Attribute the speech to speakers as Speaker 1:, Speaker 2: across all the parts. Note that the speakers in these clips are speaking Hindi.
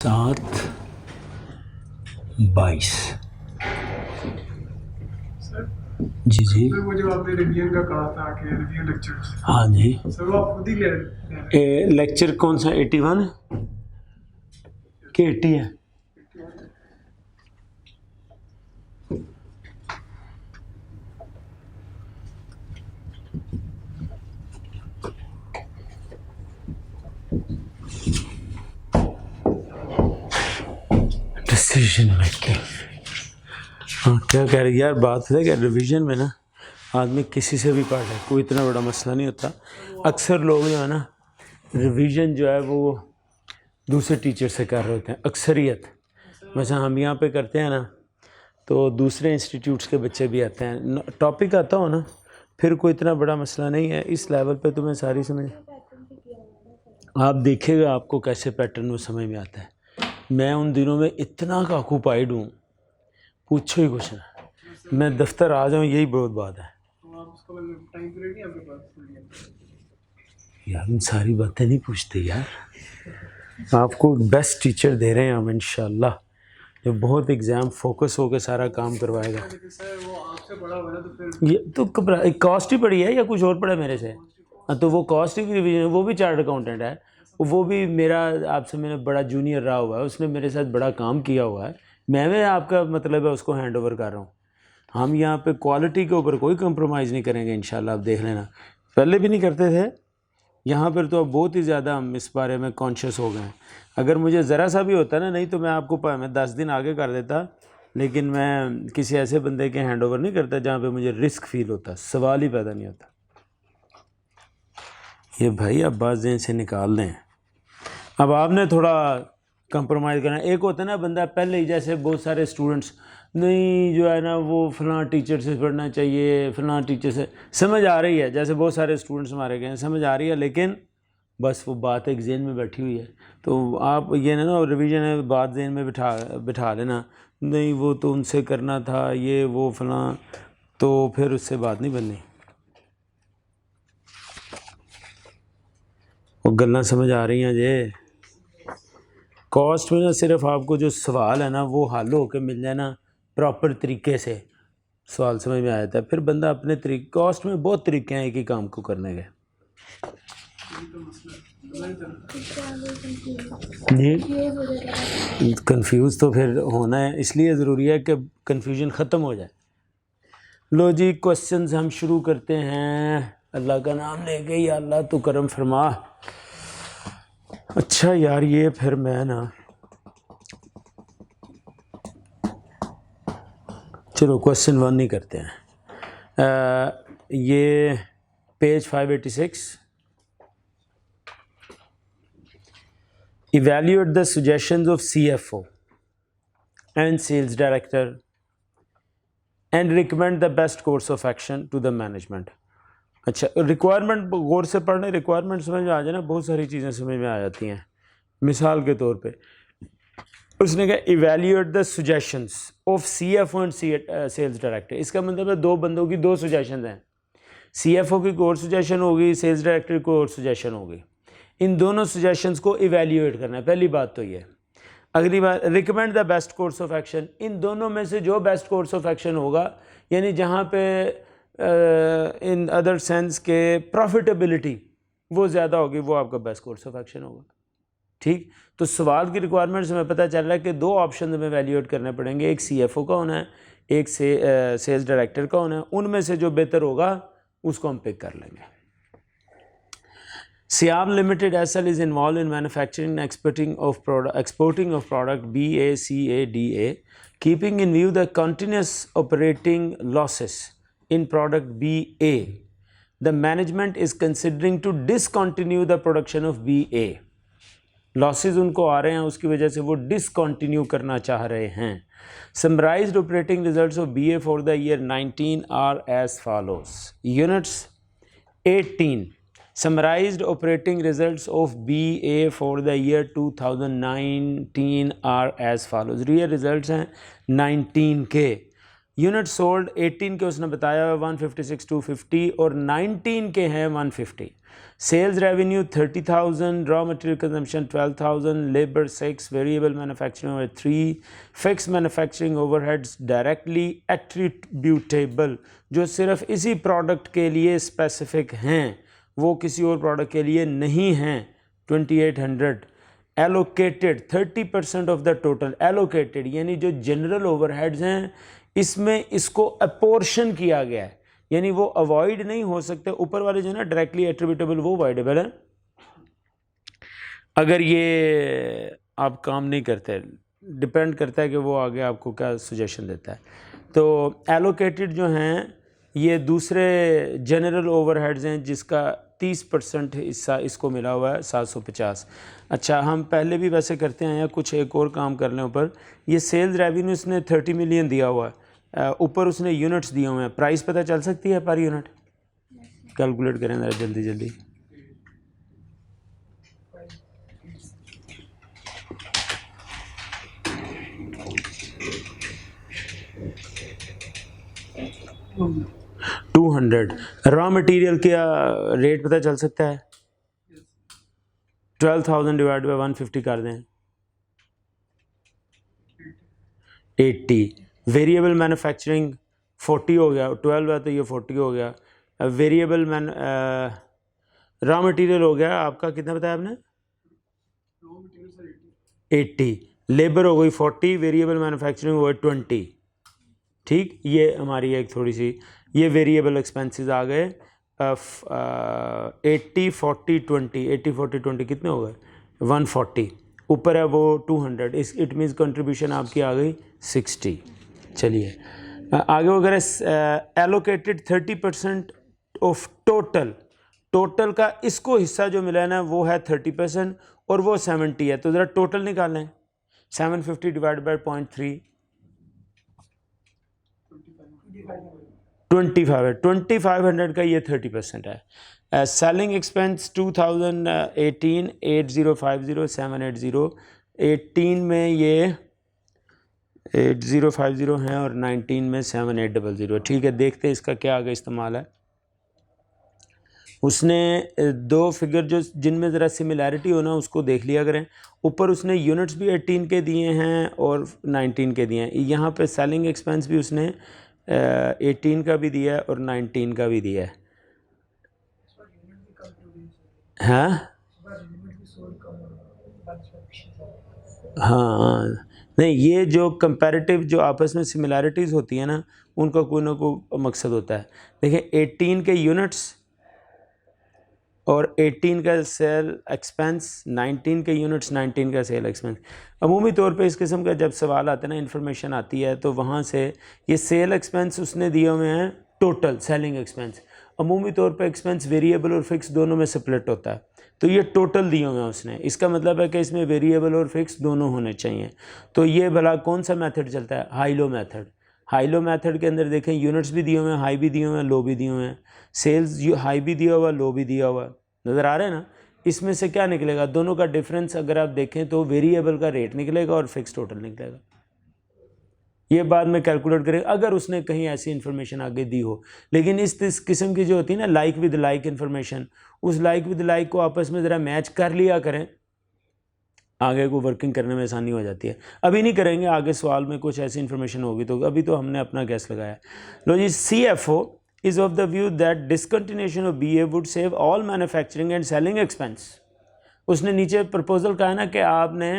Speaker 1: 7/22।
Speaker 2: सर
Speaker 1: जी जी।
Speaker 2: सर वो जो आपने रिवीजन का कहा था कि रिवीजन लेक्चर्स,
Speaker 1: हाँ जी।
Speaker 2: सर वो आप खुद ही ले रहे हैं?
Speaker 1: लेक्चर कौन सा 81 के 80 है? Decision making. हाँ, क्या कह रही यार, बात है कि रिवीजन में ना आदमी किसी से भी पढ़ ले, कोई इतना बड़ा मसला नहीं होता। अक्सर लोग जो है ना रिवीजन जो है वो दूसरे टीचर से कर रहे होते हैं, अक्सरियत। वैसे हम यहाँ पे करते हैं ना तो दूसरे इंस्टीट्यूट्स के बच्चे भी आते हैं, टॉपिक आता हो ना फिर कोई इतना बड़ा मसला नहीं है। इस लेवल पे तुम्हें सारी समझ आप देखिएगा, आपको कैसे पैटर्न वो समझ में आता है। मैं उन दिनों में इतना का ऑक्यूपाइड हूँ, पूछो ही कुछ ना। मैं दफ्तर आ जाऊँ यही बहुत बात है।
Speaker 2: तो आप उसका मतलब टाइम पीरियड नहीं आपके पास?
Speaker 1: यार उन सारी बातें नहीं पूछते यार, आपको बेस्ट टीचर दे रहे हैं हम इंशाल्लाह, जो बहुत एग्ज़ाम फोकस होकर सारा काम करवाएगा।
Speaker 2: सर वो आपसे बड़ा हुआ ना तो फिर
Speaker 1: ये तो कॉस्ट ही पड़ी है या कुछ और पड़ा है मेरे से? हाँ, तो वो कॉस्ट ही रिवीजन, वो भी चार्ट अकाउंटेंट है, वो भी मेरा आपसे मैंने बड़ा जूनियर रहा हुआ है, उसने मेरे साथ बड़ा काम किया हुआ है। मैं आपका मतलब है उसको हैंड ओवर कर रहा हूँ। हम यहाँ पे क्वालिटी के ऊपर कोई कंप्रोमाइज़ नहीं करेंगे इंशाल्लाह, आप देख लेना। पहले भी नहीं करते थे, यहाँ पर तो अब बहुत ही ज़्यादा हम इस बारे में कॉन्शियस हो गए हैं। अगर मुझे ज़रा सा भी होता ना, नहीं तो मैं आपको मैं 10 दिन आगे कर देता, लेकिन मैं किसी ऐसे बंदे के हैंड ओवर नहीं करता जहाँ पे मुझे रिस्क फील होता, सवाल ही पैदा नहीं होता। ये भाई अब बात ज़हन से निकाल दें। अब आपने थोड़ा कंप्रोमाइज़ करना। एक होता है ना बंदा पहले ही, जैसे बहुत सारे स्टूडेंट्स नहीं जो है ना वो फ़लाँ टीचर से पढ़ना चाहिए, फ़लाँ टीचर से, समझ आ रही है, जैसे बहुत सारे स्टूडेंट्स मारे गए हैं, समझ आ रही है, लेकिन बस वो बात एक जेन में बैठी हुई है। तो आप ये ना रिवीजन है, बात जेन में बिठा लेना, नहीं वो तो उनसे करना था, ये वो फ़लाँ, तो फिर उससे बात नहीं बननी। वो गल्लां समझ आ रही हैं जे? कॉस्ट में ना सिर्फ आपको जो सवाल है ना वो हल हो के मिल जाए ना प्रॉपर तरीके से, सवाल समझ में आ जाता है, फिर बंदा अपने तरीके। कॉस्ट में बहुत तरीके हैं एक ही काम को करने के। जी, कंफ्यूज तो फिर होना है, इसलिए ज़रूरी है कि कंफ्यूजन ख़त्म हो जाए। लो जी, क्वेश्चंस हम शुरू करते हैं। अल्लाह का नाम लेके, या अल्लाह तो करम फरमा। अच्छा यार, ये फिर मैं ना, चलो क्वेश्चन 1 नहीं करते हैं। ये page 586, evaluate the suggestions of CFO and sales director and recommend the best course of action to the management। अच्छा, रिक्वायरमेंट गौर से पढ़ने, रिक्वायरमेंट समझ में आ जाए ना, बहुत सारी चीज़ें समझ में आ जाती हैं। मिसाल के तौर पे उसने कहा evaluate the suggestions of CFO and sales director. इसका मतलब है दो बंदों की दो सजेशन हैं, CFO की कोई और सजेशन होगी, सेल्स डायरेक्टर की और सजेशन होगी। इन दोनों सजेशंस को इवेल्यूएट करना है, पहली बात तो ये। अगली बात, recommend the best course of action. इन दोनों में से जो बेस्ट कोर्स ऑफ एक्शन होगा, यानी जहाँ पे इन अदर सेंस के प्रॉफिटेबिलिटी वो ज़्यादा होगी, वो आपका बेस्ट कोर्स ऑफ एक्शन होगा। ठीक, तो सवाल की रिक्वायरमेंट से हमें पता चल रहा है कि दो ऑप्शन हमें वैल्यूएट करने पड़ेंगे, एक CFO का होना है, एक सेल्स डायरेक्टर का होना है। उनमें से जो बेहतर होगा उसको हम पिक कर लेंगे। Siam Limited SL is involved in manufacturing and exporting of product BACADA, keeping in view the continuous operating losses in product BA. The management is considering to discontinue the production of BA. Losses उनको आ रहे हैं, उसकी वजह से वो डिसकंटिन्यू करना चाह रहे हैं। Summarized operating results of BA for the year 19 are as follows. Units 18, summarized operating results of BA for the year 2019 are as follows. Real results हैं 19 के, यूनिट सोल्ड 18 के उसने बताया 156 250 और 19 के हैं 150। Sales revenue 30,000, raw material consumption 12,000, labour 6, variable manufacturing over 3, fix manufacturing overheads directly attributable जो सिर्फ इसी प्रोडक्ट के लिए स्पेसिफिक हैं, वो किसी और प्रोडक्ट के लिए नहीं हैं 2800। Allocated 30% of the total, allocated यानी जो जनरल ओवरहेड्स हैं इसमें इसको अपोर्शन किया गया है, यानी वो अवॉइड नहीं हो सकते। ऊपर वाले जो है ना डायरेक्टली एट्रीब्यूटेबल वो अवॉइडेबल है। अगर ये आप काम नहीं करते, डिपेंड करता है कि वो आगे आपको क्या सजेशन देता है। तो एलोकेटेड जो हैं ये दूसरे जनरल ओवरहेड्स हैं जिसका 30% हिस्सा इसको मिला हुआ है 750। अच्छा, हम पहले भी वैसे करते हैं या कुछ एक और काम करने ऊपर, ये सेल्स रेवेन्यू उसने 30 मिलियन दिया हुआ है, ऊपर उसने यूनिट्स दिए हुए हैं, प्राइस पता चल सकती है पर यूनिट? कैलकुलेट करें ज़रा जल्दी जल्दी। टू 200। रॉ मटेरियल का रेट पता चल सकता है? 12,000 डिवाइड बाई 150 कर दें 80। वेरिएबल मैन्युफैक्चरिंग 40 हो गया, 12 है तो ये 40 हो गया। वेरिएबल रॉ मटेरियल हो गया आपका, कितना बताया आपने? 80। लेबर हो गई 40, वेरिएबल मैन्युफैक्चरिंग हो गई 20। ठीक, ये हमारी एक थोड़ी सी ये वेरिएबल एक्सपेंसेस आ गए। 80 40 20, 80 40 20 कितने हो गए? 140। ऊपर है वो 200, इस इट मीन्स कंट्रीब्यूशन आपकी आ गई 60। चलिए आगे वगैरह एलोकेटेड 30% ऑफ टोटल का इसको हिस्सा जो मिला है ना वो है 30% और वो 70 है। तो ज़रा टोटल निकालें, 750 डिवाइड बाई 0.3 25 है। 2500 का ये 30% है। सेलिंग एक्सपेंस 2018 8050 780, 18 में ये 8050 हैं और 19 में 7800। ठीक है, देखते हैं इसका क्या आगे इस्तेमाल है। उसने दो फिगर जो जिनमें ज़रा सिमिलैरिटी हो ना उसको देख लिया करें। ऊपर उसने यूनिट्स भी 18 के दिए हैं और 19 के दिए हैं। यहाँ पे सेलिंग एक्सपेंस भी उसने 18 का भी दिया है और 19 का भी दिया है। हाँ हाँ, नहीं ये जो कंपैरेटिव जो आपस में सिमिलैरिटीज़ होती है ना उनका कोई ना कोई मकसद होता है। देखिए 18 के यूनिट्स और 18 का सेल एक्सपेंस, 19 के यूनिट्स 19 का सेल एक्सपेंस। अमूमी तौर पे इस किस्म का जब सवाल आता है ना, इन्फॉर्मेशन आती है तो वहाँ से ये सेल एक्सपेंस उसने दिए हुए हैं टोटल सेलिंग एक्सपेंस। अमूमी तौर पे एक्सपेंस वेरिएबल और फिक्स दोनों में स्प्लिट होता है, तो ये टोटल दिए हुए हैं उसने। इसका मतलब है कि इसमें वेरिएबल और फिक्स दोनों होने चाहिए। तो ये भला कौन सा मेथड चलता है? हाई-लो मेथड। हाई-लो मेथड के अंदर देखें यूनिट्स भी दिए हुए हैं, हाई भी दिए हुए हैं, लो भी दिए हुए हैं। सेल्स हाई भी दिया हुआ, लो भी दिया हुआ, नज़र आ रहा है ना। इसमें से क्या निकलेगा? दोनों का डिफरेंस अगर आप देखें तो वेरिएबल का रेट निकलेगा और फिक्स टोटल निकलेगा। ये बाद में कैलकुलेट करेगा अगर उसने कहीं ऐसी इन्फॉर्मेशन आगे दी हो। लेकिन इस किस्म की जो होती है ना लाइक विद लाइक इन्फॉर्मेशन, उस लाइक विद लाइक को आपस में ज़रा मैच कर लिया करें, आगे को वर्किंग करने में आसानी हो जाती है। अभी नहीं करेंगे, आगे सवाल में कुछ ऐसी इन्फॉर्मेशन होगी तो अभी तो हमने अपना गैस लगाया। लो जी, CFO is of the view that discontinuation of BA would save all manufacturing and selling expense। उसने नीचे प्रपोजल कहा ना कि आपने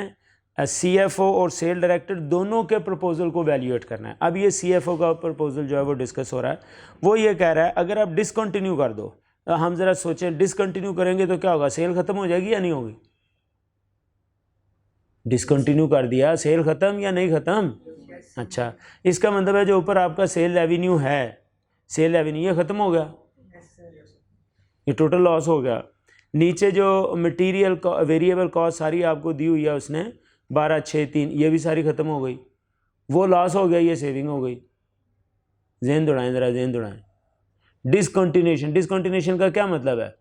Speaker 1: CFO और सेल डायरेक्टर दोनों के प्रपोजल को वैल्यूएट करना है। अब ये CFO का प्रपोजल जो है वो डिस्कस हो रहा है। वो ये कह रहा है अगर आप डिसकंटिन्यू कर दो, हम ज़रा सोचें डिसकंटिन्यू करेंगे तो क्या होगा? सेल ख़त्म हो जाएगी या नहीं होगी? डिसकंटिन्यू कर दिया, सेल ख़त्म या नहीं ख़त्म? अच्छा, इसका मतलब है जो ऊपर आपका सेल रेवेन्यू है, सेल रेवेन्यू ये ख़त्म हो गया, ये टोटल लॉस हो गया। नीचे जो मटेरियल वेरिएबल कॉस्ट सारी आपको दी हुई है उसने 12 6 3, ये भी सारी ख़त्म हो गई, वो लॉस हो गया, ये सेविंग हो गई। जहन दौड़ाएं ज़रा, जहन दौड़ाएं। डिसकंटिन्यूशन का क्या मतलब है?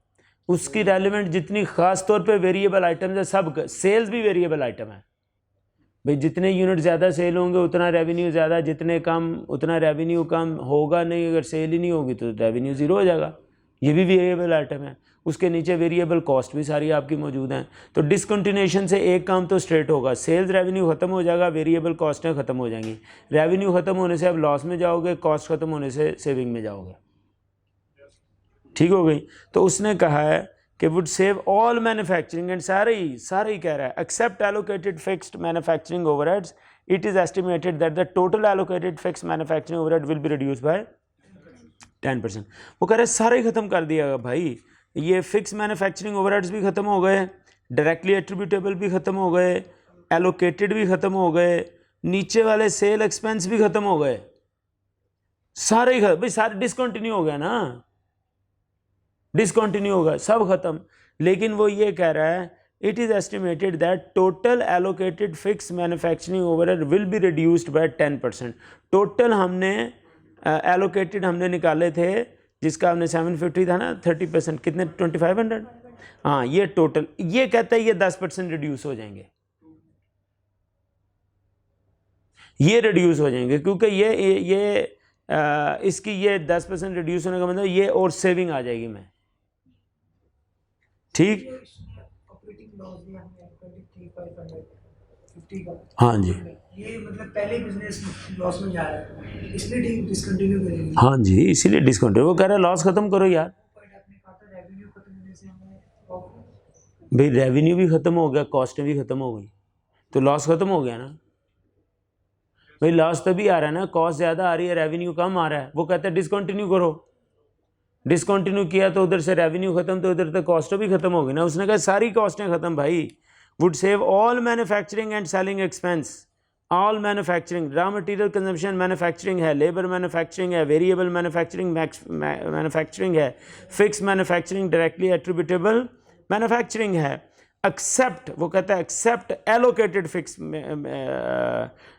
Speaker 1: उसकी रेलिवेंट जितनी ख़ास तौर पे वेरिएबल आइटम्स है सब, सेल्स भी वेरिएबल आइटम है भाई जितने यूनिट ज़्यादा सेल होंगे उतना रेवेन्यू ज़्यादा, जितने कम उतना रेवेन्यू कम होगा नहीं, अगर सेल ही नहीं होगी तो रेवेन्यू ज़ीरो हो जाएगा। ये भी वेरिएबल आइटम है। उसके नीचे वेरिएबल कॉस्ट भी सारी आपकी मौजूद हैं। तो डिसकंटिन्यूएशन से एक काम तो स्ट्रेट होगा, सेल्स रेवेन्यू ख़त्म हो जाएगा, वेरिएबल कॉस्टें ख़त्म हो जाएंगी। रेवेन्यू ख़त्म होने से अब लॉस में जाओगे, कॉस्ट ख़त्म होने से सेविंग में जाओगे। ठीक हो गई। तो उसने कहा है कि would save all manufacturing and सारे ही कह रहा है except allocated fixed manufacturing overheads, it is estimated that the total allocated fixed manufacturing overhead will be reduce by 10%। वो कह रहे सारे ही ख़त्म कर दिया भाई, ये फिक्स मैन्युफैक्चरिंग ओवरहेड्स भी ख़त्म हो गए, डायरेक्टली एट्रीब्यूटेबल भी ख़त्म हो गए, एलोकेटेड भी ख़त्म हो गए, नीचे वाले सेल एक्सपेंस भी ख़त्म हो गए, सारे ही भाई सारे डिसकंटिन्यू हो गया ना, डिसकंटिन्यू होगा, सब खत्म। लेकिन वो ये कह रहा है it is estimated that total allocated fix manufacturing overhead will B reduced bye 10%। Total हमने एलोकेटेड हमने निकाले थे, जिसका हमने 750 था ना, 30% कितने 2500। हाँ ये टोटल, ये कहता है ये 10% रिड्यूस हो जाएंगे, ये रिड्यूस हो जाएंगे क्योंकि इसकी ये 10% रिड्यूस होने का मतलब ये और सेविंग आ जाएगी में। ठीक, हाँ जी,
Speaker 3: ये मतलब पहले बिजनेस लॉस में जा रहा है इसलिए डिसकंटिन्यू करेंगे।
Speaker 1: हाँ जी, इसीलिए डिस्काउंट वो कह रहा है लॉस खत्म करो यार। भाई रेवेन्यू भी खत्म हो गया, कॉस्ट भी खत्म हो गई, तो लॉस खत्म हो गया ना। भाई लॉस तभी आ रहा है ना, कॉस्ट ज़्यादा आ रही है, रेवेन्यू कम आ रहा है। वो कहता है डिसकंटिन्यू करो, डिसकंटिन्यू किया तो उधर से रेवेन्यू खत्म, तो उधर तक कॉस्ट भी खत्म हो गई ना। उसने कहा सारी कॉस्टें खत्म भाई। Would save all manufacturing and selling expense, all manufacturing, raw material consumption manufacturing है, लेबर मैन्युफैक्चरिंग है, वेरिएबल मैन्युफैक्चरिंग मैन्युफैक्चरिंग है, fix manufacturing directly attributable manufacturing है, एक्सेप्ट, वो कहता है एक्सेप्ट एलोकेटेड फिक्स,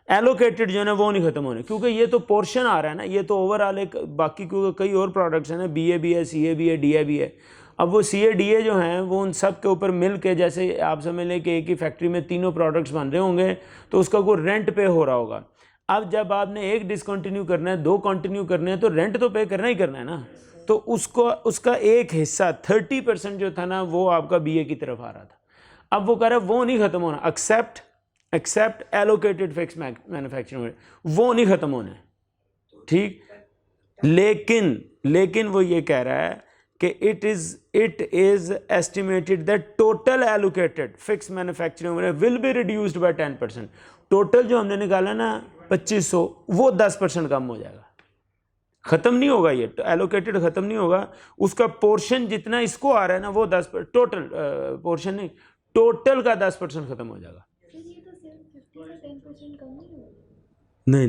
Speaker 1: एलोकेटेड जो है ना वो नहीं खत्म होने, क्योंकि ये तो पोर्शन आ रहा है ना, ये तो ओवरऑल एक, बाकी क्योंकि कई और प्रोडक्ट्स हैं ना, BA भी है, CA भी है, DA भी है। अब वो CA DA जो हैं वो उन सब के ऊपर मिल के, जैसे आप समझ लें कि एक ही फैक्ट्री में तीनों प्रोडक्ट्स बन रहे होंगे तो उसका कोई रेंट पे हो रहा होगा। अब जब आपने एक डिसकंटिन्यू करना है, दो कंटिन्यू करने हैं, तो रेंट तो पे करना ही करना है ना। तो उसका एक हिस्सा 30% जो था ना वो आपका BA की तरफ आ रहा था। अब वो कह रहा है वो नहीं खत्म होना, एक्सेप्ट एलोकेटेड फिक्स मैन्युफैक्चरिंग, वो नहीं खत्म होने। ठीक, लेकिन वो ये कह रहा है कि it is estimated that total allocated fix manufacturing will be reduced bye 10%। Total जो हमने निकाला ना 2500, वो 10% कम हो जाएगा। खत्म नहीं होगा, ये एलोकेटेड खत्म नहीं होगा, उसका पोर्शन जितना इसको आ रहा है ना वो 10, टोटल पोर्शन नहीं, टोटल का 10% खत्म हो जाएगा। नहीं,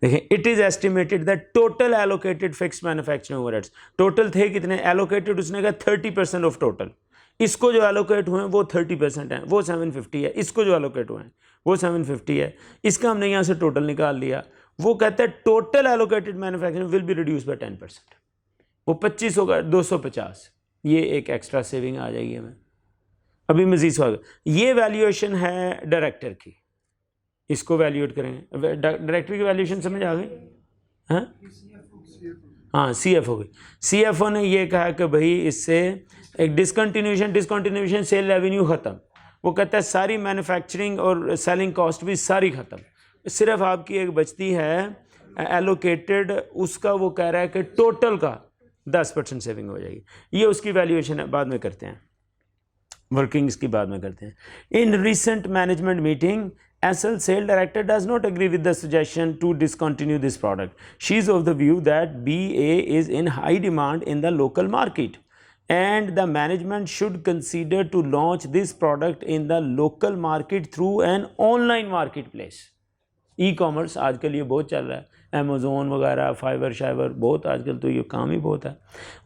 Speaker 1: देखें, it is estimated that total allocated fixed manufacturing overheads, total थे कितने एलोकेटेड, उसने कहा 30% ऑफ टोटल। इसको जो एलोकेट हुए हैं वो 30% है, वो 750 है। इसको जो एलोकेट हुए हैं वो 750 है। इसका हमने यहाँ से टोटल निकाल लिया। वो कहता है total allocated manufacturing will be reduce by 10%। वो 25 होगा 250, ये एक एक्स्ट्रा सेविंग आ जाएगी हमें। अभी मजीद स्वागत, ये वैल्यूएशन है डायरेक्टर की, इसको वैल्यूएट करेंगे। डायरेक्टर की वैल्यूएशन समझ आ गई? हाँ, CFO की। CFO ने ये कहा कि भाई इससे एक डिसकंटिन्यूएशन सेल रेवेन्यू ख़त्म। वो कहता है सारी मैन्युफैक्चरिंग और सेलिंग कॉस्ट भी सारी ख़त्म, सिर्फ आपकी एक बचती है एलोकेटेड, उसका वो कह रहा है कि टोटल का 10% सेविंग हो जाएगी। ये उसकी वैल्यूएशन है, बाद में करते हैं, वर्किंग्स की बाद में करते हैं। In recent management meeting SL sale director does not agree with the suggestion to discontinue this product. She is of the view that BA is in high demand in the local market and the management should consider to launch this product in the local market through an online marketplace. E-commerce आजकल ये बहुत चल रहा है, Amazon वगैरह, Fiverr शाइवर, बहुत आजकल तो ये काम ही बहुत है।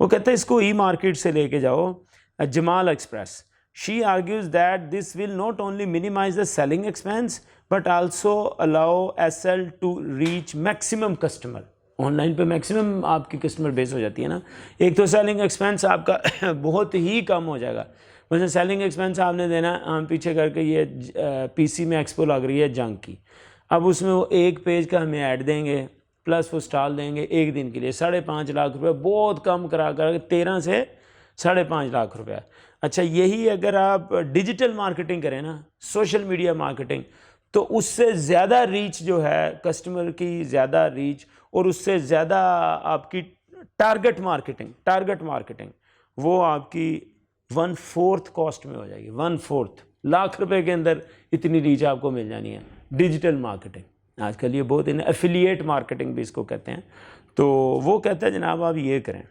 Speaker 1: वो कहते हैं इसको E-मार्केट से लेके जाओ, Jamal express. She argues that this will not only minimize the selling expense but also allow SL to reach maximum customer. Online पे मैक्सिमम आपकी कस्टमर बेस हो जाती है ना, एक तो सेलिंग एक्सपेंस आपका बहुत ही कम हो जाएगा, वैसे सेलिंग एक्सपेंस आपने देना हम पीछे करके ये पीसी में एक्सपो लग रही है जंग की, अब उसमें वो एक पेज का हमें ऐड देंगे प्लस वो स्टॉल देंगे एक दिन के लिए 5.5 लाख रुपए, बहुत कम करा कर 13 से 5.5 लाख रुपया। अच्छा यही अगर आप डिजिटल मार्केटिंग करें ना, सोशल मीडिया मार्केटिंग, तो उससे ज़्यादा रीच जो है कस्टमर की, ज़्यादा रीच और उससे ज़्यादा आपकी टारगेट मार्केटिंग वो आपकी 1/4 कॉस्ट में हो जाएगी। 1/4 लाख रुपए के अंदर इतनी रीच आपको मिल जानी है डिजिटल मार्केटिंग। आजकल ये बहुत इन एफिलिएट मार्केटिंग भी इसको कहते हैं। तो वो कहता है जनाब आप ये करें,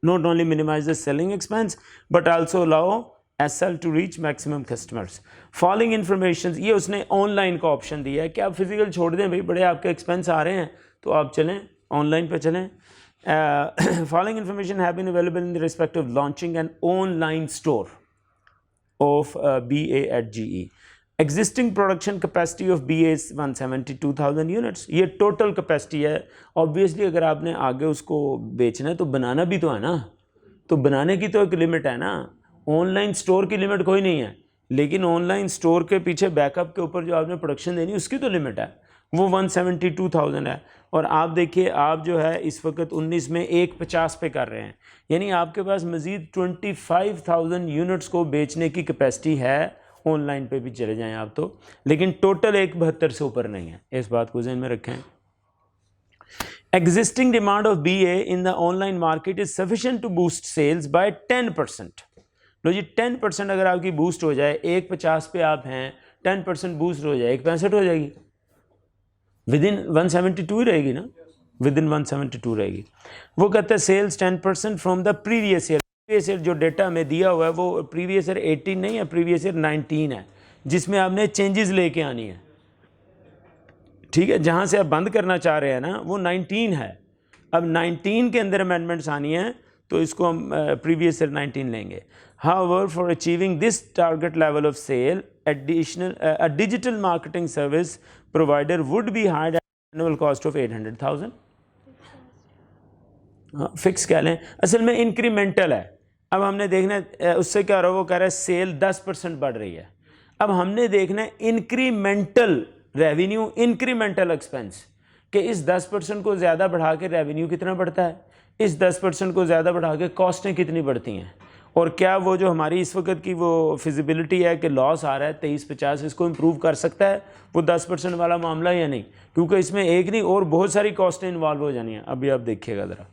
Speaker 1: not only minimize the selling expense but also allow SL to reach maximum customers. Following information, ये उसने ऑनलाइन का ऑप्शन दिया है कि आप फिजिकल छोड़ दें भाई, बड़े आपके एक्सपेंस आ रहे हैं तो आप चलें ऑनलाइन पे चलें। Following information have been available in the respect of launching an online store of BA at GE. Existing production capacity of BA is 172,000 units. ये टोटल कैपेसिटी है। ऑब्वियसली अगर आपने आगे उसको बेचना है तो बनाना भी तो है ना, तो बनाने की तो एक लिमिट है ना। ऑनलाइन स्टोर की लिमिट कोई नहीं है, लेकिन ऑनलाइन स्टोर के पीछे बैकअप के ऊपर जो आपने प्रोडक्शन देनी उसकी तो लिमिट है, वो 172,000 है। और आप देखिए आप जो है इस वक्त 19 में 150 पे कर रहे हैं, यानी आपके पास मज़ीद 25,000 यूनिट्स को बेचने की कैपेसिटी है। ऑनलाइन पे भी चले जाएं आप तो, लेकिन टोटल 172 से ऊपर नहीं है, इस बात को ध्यान में रखें। Existing demand of BA in the online market is sufficient to boost sales by 10%. लो जी 10% अगर आपकी बूस्ट हो जाए, 150 पे आप हैं, 10% बूस्ट हो जाए 165 हो जाएगी, विदिन 172 ही रहेगी ना, विदिन 172 रहेगी। वो कहते हैं sales 10% from the previous year. Previous year जो डेटा हमें दिया हुआ है वो प्रीवियस ईयर 18 नहीं है, प्रीवियस ईयर 19 है, जिसमें आपने चेंजेस लेके आनी है। ठीक है, जहाँ से आप बंद करना चाह रहे हैं ना वो 19 है, अब 19 के अंदर अमेंडमेंट्स आनी है तो इसको हम प्रीवियस ईयर 19 लेंगे। However, for achieving this target level of sale, a digital marketing service provider would be hired at annual cost of 800,000. Fix कह लें, असल में इंक्रीमेंटल है। अब हमने देखना है उससे क्या हो रहा है, वो कह रहा है सेल 10% बढ़ रही है। अब हमने देखना है इंक्रीमेंटल रेवेन्यू, इंक्रीमेंटल एक्सपेंस, कि इस 10% को ज़्यादा बढ़ा के रेवेन्यू कितना बढ़ता है, इस 10% को ज़्यादा बढ़ा के कॉस्टें कितनी बढ़ती हैं, और क्या वो जो हमारी इस वक्त की वो फिजिबिलिटी है कि लॉस आ रहा है 23-50, इसको इम्प्रूव कर सकता है वो 10% वाला मामला या नहीं, क्योंकि इसमें एक नहीं और बहुत सारी कॉस्टें इन्वॉल्व हो जानी हैं। अभी आप देखिएगा ज़रा,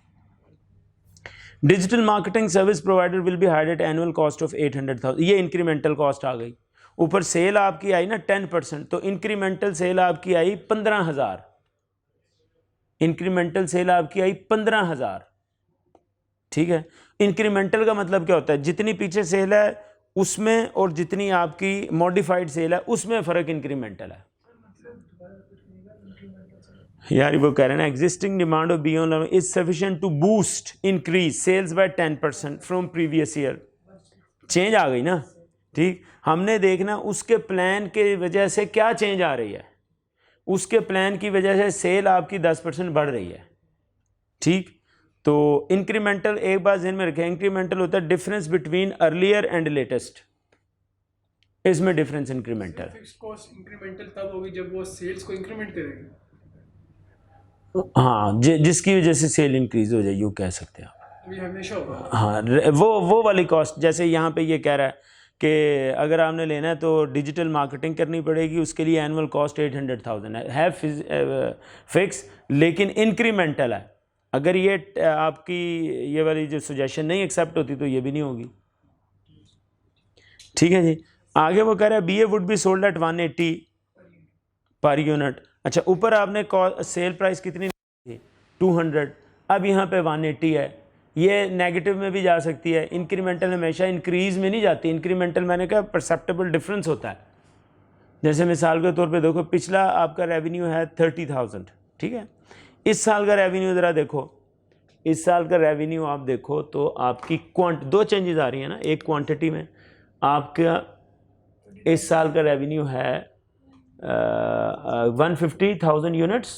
Speaker 1: digital marketing service provider will be hired at annual cost of 800,000। ये इंक्रीमेंटल कॉस्ट आ गई, ऊपर सेल आपकी आई ना 10%, तो इंक्रीमेंटल सेल आपकी आई 15,000, इंक्रीमेंटल सेल आपकी आई 15,000। ठीक है, इंक्रीमेंटल का मतलब क्या होता है, जितनी पीछे सेल है उसमें और जितनी आपकी मॉडिफाइड सेल है उसमें फ़र्क इंक्रीमेंटल है। यार वो कह रहे हैं ना, existing demand of beyond is sufficient to boost increase sales by 10% from previous year. Change आ गई ना, ठीक, हमने देखना उसके प्लान के वजह से क्या चेंज आ रही है, उसके प्लान की वजह से सेल आपकी 10% बढ़ रही है। ठीक, तो इंक्रीमेंटल एक बात ध्यान में रखें, इंक्रीमेंटल होता है difference between earlier and latest, इसमें difference incremental.
Speaker 2: Fixed cost incremental तब होगी जब वो सेल्स को इंक्रीमेंट करेगी।
Speaker 1: हाँ, जिसकी वजह से सेल इंक्रीज हो जाए, यूँ कह सकते हैं आप।
Speaker 2: ये हमेशा होगा।
Speaker 1: हाँ, वो वाली कॉस्ट, जैसे यहाँ पे ये कह रहा है कि अगर आपने लेना है तो डिजिटल मार्केटिंग करनी पड़ेगी, उसके लिए एनुअल कॉस्ट 800,000 है फिक्स, लेकिन इंक्रीमेंटल है। अगर ये आपकी ये वाली जो सजेशन नहीं एक्सेप्ट होती तो ये भी नहीं होगी। ठीक है जी, आगे वो कह रहा है BA would be sold eight 180 per unit. अच्छा, ऊपर आपने सेल प्राइस कितनी थी 200, अब यहाँ पे 180 है। ये नेगेटिव में भी जा सकती है, इंक्रीमेंटल हमेशा इंक्रीज़ में नहीं जाती, इंक्रीमेंटल मैंने कहा परसेप्टेबल डिफरेंस होता है। जैसे मिसाल के तौर पे देखो, पिछला आपका रेवेन्यू है 30,000, ठीक है, इस साल का रेवेन्यू ज़रा देखो, इस साल का रेवेन्यू आप देखो तो आपकी दो चेंजेस आ रही हैं ना, एक क्वांटिटी में आपका इस साल का रेवेन्यू है 150,000 यूनिट्स,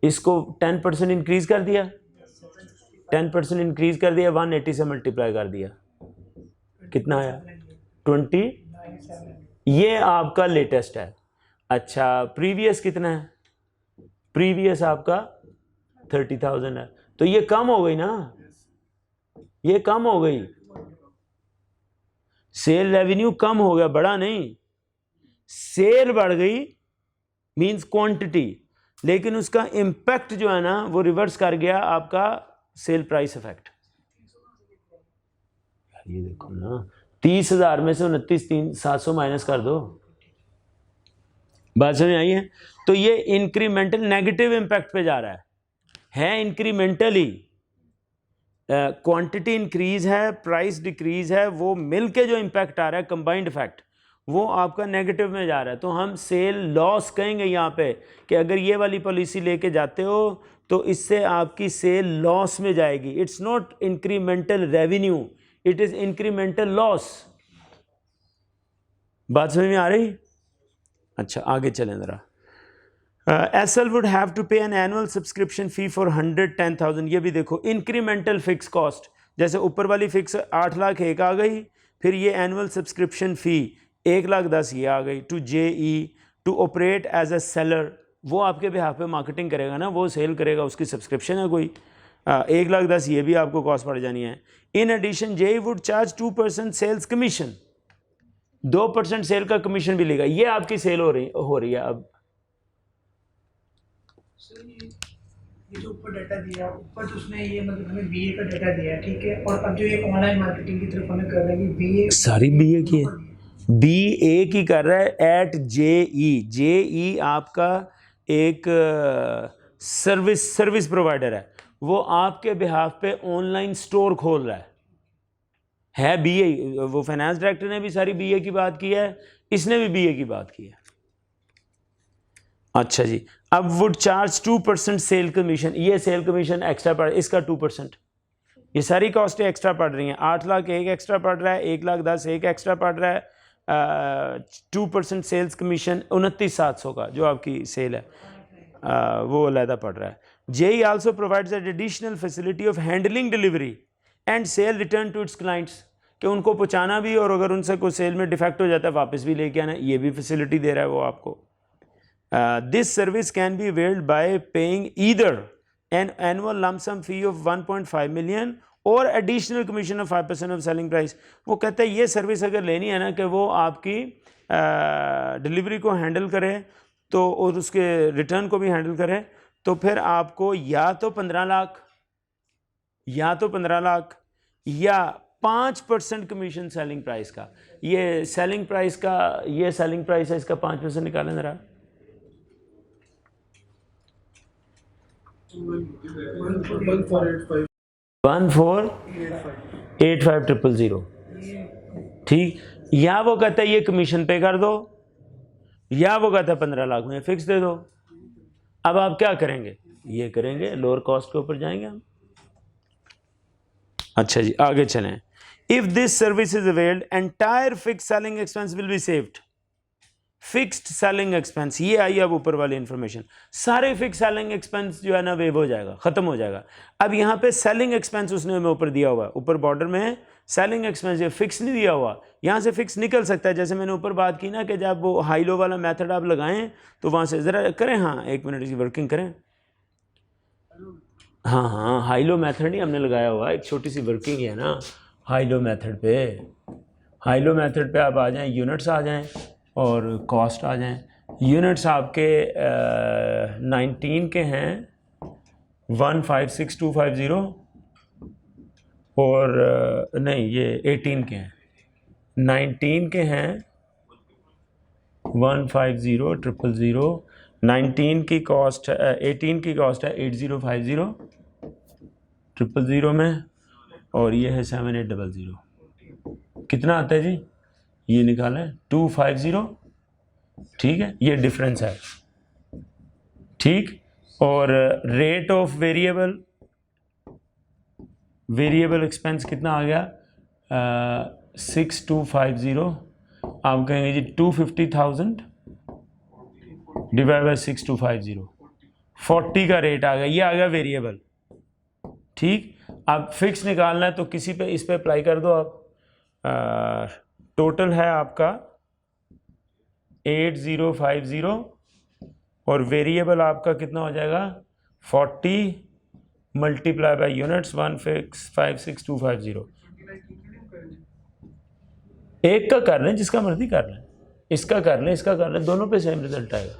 Speaker 1: इसको 10% इंक्रीज़ कर दिया, 10% इंक्रीज़ कर दिया, 180 से मल्टीप्लाई कर दिया, कितना आया 20, ये आपका लेटेस्ट है। अच्छा प्रीवियस कितना है, प्रीवियस आपका 30,000 है, तो ये कम हो गई ना, ये कम हो गई, सेल रेवेन्यू कम हो गया, बढ़ा नहीं। सेल बढ़ गई मींस क्वांटिटी, लेकिन उसका इंपैक्ट जो है ना वो रिवर्स कर गया आपका सेल प्राइस इफेक्ट। ये देखो ना 30,000 में से 29,700 माइनस कर दो, बात समझ आई है। तो ये इंक्रीमेंटल नेगेटिव इंपैक्ट पे जा रहा है इंक्रीमेंटली, क्वांटिटी इंक्रीज है, प्राइस डिक्रीज है, वो मिल के जो इंपैक्ट आ रहा है कंबाइंड इफेक्ट वो आपका नेगेटिव में जा रहा है। तो हम सेल लॉस कहेंगे यहाँ पे कि अगर ये वाली पॉलिसी लेके जाते हो तो इससे आपकी सेल लॉस में जाएगी। It's not incremental revenue, it is incremental loss. बात समझ में आ रही? अच्छा आगे चलें ज़रा। एसएल वुड हैव टू पे an annual subscription fee for 110,000। ये भी देखो इंक्रीमेंटल फिक्स कॉस्ट, जैसे ऊपर वाली फिक्स 8 लाख एक आ गई, फिर ये एनुअल सब्सक्रिप्शन फ़ी 1,10,000 ये आ गई। To JE to operate as a seller, वो आपके बिहाफ पे मार्केटिंग करेगा ना, वो सेल करेगा, उसकी सब्सक्रिप्शन है कोई, 1,10,000 ये भी आपको कॉस्ट पड़ जानी है। In addition JE would charge 2% sales commission, 2% sale का कमीशन भी लेगा। ये आपकी सेल हो रही है। अब
Speaker 3: ये जो ऊपर डाटा दिया, ऊपर तो उसने ये मतलब हमें बीए का डाटा दिया है, ठीक है, और अब जो ये ऑनलाइन मार्केटिंग की तरफ हमें कर रहा है कि बीए
Speaker 1: सारी बीए की है, बीए की कर रहा है एट जेई। जेई आपका एक सर्विस प्रोवाइडर है, वो आपके बिहाफ पे ऑनलाइन स्टोर खोल रहा है बीए। वो फाइनेंस डायरेक्टर ने भी सारी बीए की बात की है, इसने भी बीए की बात की है। अच्छा जी, अब वुड चार्ज 2% सेल कमीशन, ये सेल कमीशन एक्स्ट्रा पड़, इसका 2%, ये सारी कॉस्टें एक्स्ट्रा पड़ रही हैं। 8 लाख एक एक्स्ट्रा पड़ रहा है, 1,10,000 एक एक्स्ट्रा पड़ रहा है, 2% सेल्स कमीशन 29,700 का जो आपकी सेल है वो अलहदा पड़ रहा है। JE also provides an additional facility of handling delivery and sale return to its clients, कि उनको पहुँचाना भी और अगर उनसे कोई सेल में डिफेक्ट हो जाता है वापस भी लेके आना, ये भी फैसिलिटी दे रहा है वो आपको। This service can be availed by paying either an annual lump sum fee of 1.5 million और additional commission of 5% of selling price। वो कहता है ये सर्विस अगर लेनी है ना कि वो आपकी डिलीवरी को हैंडल करे तो और उसके रिटर्न को भी हैंडल करे, तो फिर आपको या तो 15 लाख या 5% कमीशन सेलिंग प्राइस का। ये सेलिंग प्राइस का, ये सेलिंग प्राइस है, इसका 5% निकालें ज़रा। 1485,000 ठीक। या वो कहता है ये कमीशन पे कर दो, या वो कहता है 15 लाख में फिक्स दे दो। अब आप क्या करेंगे? ये करेंगे, लोअर कॉस्ट के ऊपर जाएंगे हम। अच्छा जी आगे चलें। If this service is availed entire fix selling expense will be saved. Fixed selling expense, ये आई अब ऊपर वाली इंफॉर्मेशन, सारे फिक्स सेलिंग एक्सपेंस जो है ना वेव हो जाएगा, खत्म हो जाएगा। अब यहाँ पे सेलिंग एक्सपेंस उसने हमें ऊपर दिया हुआ है, ऊपर बॉर्डर में सेलिंग एक्सपेंस, ये फिक्स नहीं दिया हुआ, यहाँ से फिक्स निकल सकता है। जैसे मैंने ऊपर बात की ना कि जब वो हाई लो वाला मेथड आप लगाएं तो वहाँ से ज़रा करें, हाँ 1 मिनट की वर्किंग करें। हाँ हाई लो मेथड ही हमने लगाया हुआ, एक छोटी सी वर्किंग है ना हाई लो मेथड पे। हाई लो मेथड पे आप आ जाएं, यूनिट्स आ जाएं और कॉस्ट आ जाएं। यूनिट्स आपके 19 के हैं 156,250 और नहीं ये 18 के हैं, 19 के हैं 150,000, 19 की कॉस्ट 18 की कॉस्ट है 8050,000 में, और ये है 7800। कितना आता है जी? ये निकाला है 250, ठीक है, ये डिफरेंस है, ठीक। और रेट ऑफ वेरिएबल एक्सपेंस कितना आ गया? 6250। आप कहेंगे जी 250,000 डिवाइड बाई 6250, 40 का रेट आ गया, ये आ गया वेरिएबल, ठीक। अब फिक्स निकालना है तो किसी पे इस पे अप्लाई कर दो आप, टोटल है आपका 8050 और वेरिएबल आपका कितना हो जाएगा 40 मल्टीप्लाई बाई यूनिट्स 1656250। एक का कर लें, जिसका मर्जी कर लें, इसका कर लें, इसका कर लें, दोनों पे सेम रिजल्ट आएगा।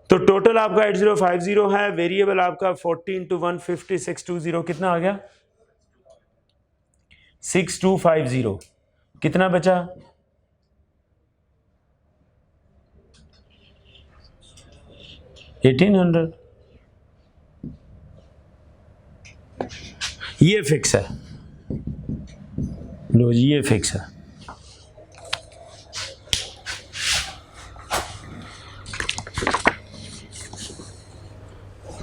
Speaker 1: तो टोटल आपका 8050 है, वेरिएबल आपका 40 इंटू 150 620 कितना आ गया 6250। कितना बचा 1800। ये फिक्स है, लो जी ये फिक्स है।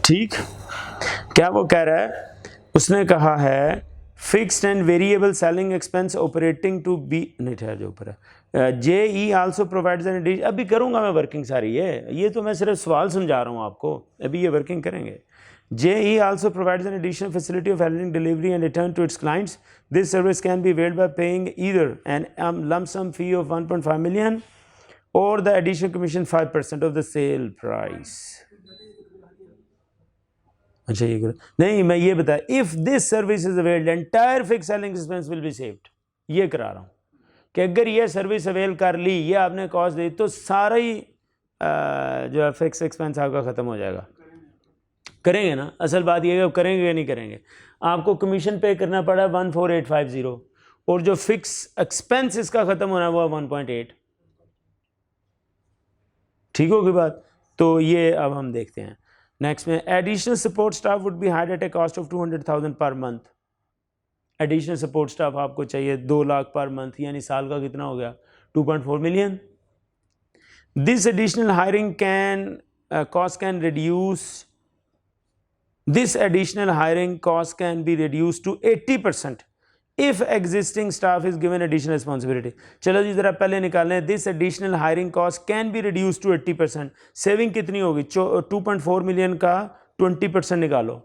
Speaker 1: ठीक, क्या वो कह रहा है, उसने कहा है fixed and variable selling expense operating to be, नहीं ठहर जो ऊपर है, J E also provides an addition, अभी करूंगा मैं वर्किंग सारी, ये तो मैं सिर्फ सवाल समझा रहा हूँ आपको, अभी ये वर्किंग करेंगे। J E also provides an additional facility of handling delivery and return to its clients. This service can be availed by paying either an lump sum fee of 1.5 million और the additional commission 5% of the sale price. अच्छा ये करो, नहीं मैं ये बताया, if this service is availed entire fix selling expense will be saved, ये करा रहा हूँ कि अगर ये सर्विस अवेल कर ली, ये आपने कॉस्ट दी, तो सारा ही जो है फिक्स एक्सपेंस आपका ख़त्म हो जाएगा। करेंगे ना, असल बात ये है करेंगे या नहीं करेंगे। आपको कमीशन पे करना पड़ा 14850 और जो फिक्स एक्सपेंस इसका ख़त्म होना हुआ 1.8, ठीक होगी बात। तो ये अब हम देखते हैं नेक्स्ट में, additional support staff would be hired at a cost of 200,000 पर मंथ। एडिशनल सपोर्ट स्टाफ आपको चाहिए 2 लाख पर मंथ, यानी साल का कितना हो गया 2.4 million। This additional hiring can cost can reduce, this additional hiring cost can be reduce to 80% if existing staff is given additional responsibility. चलो जी जरा पहले निकालें, this additional hiring cost can be reduce to 80%। Saving कितनी होगी 2.4 million का 20% निकालो,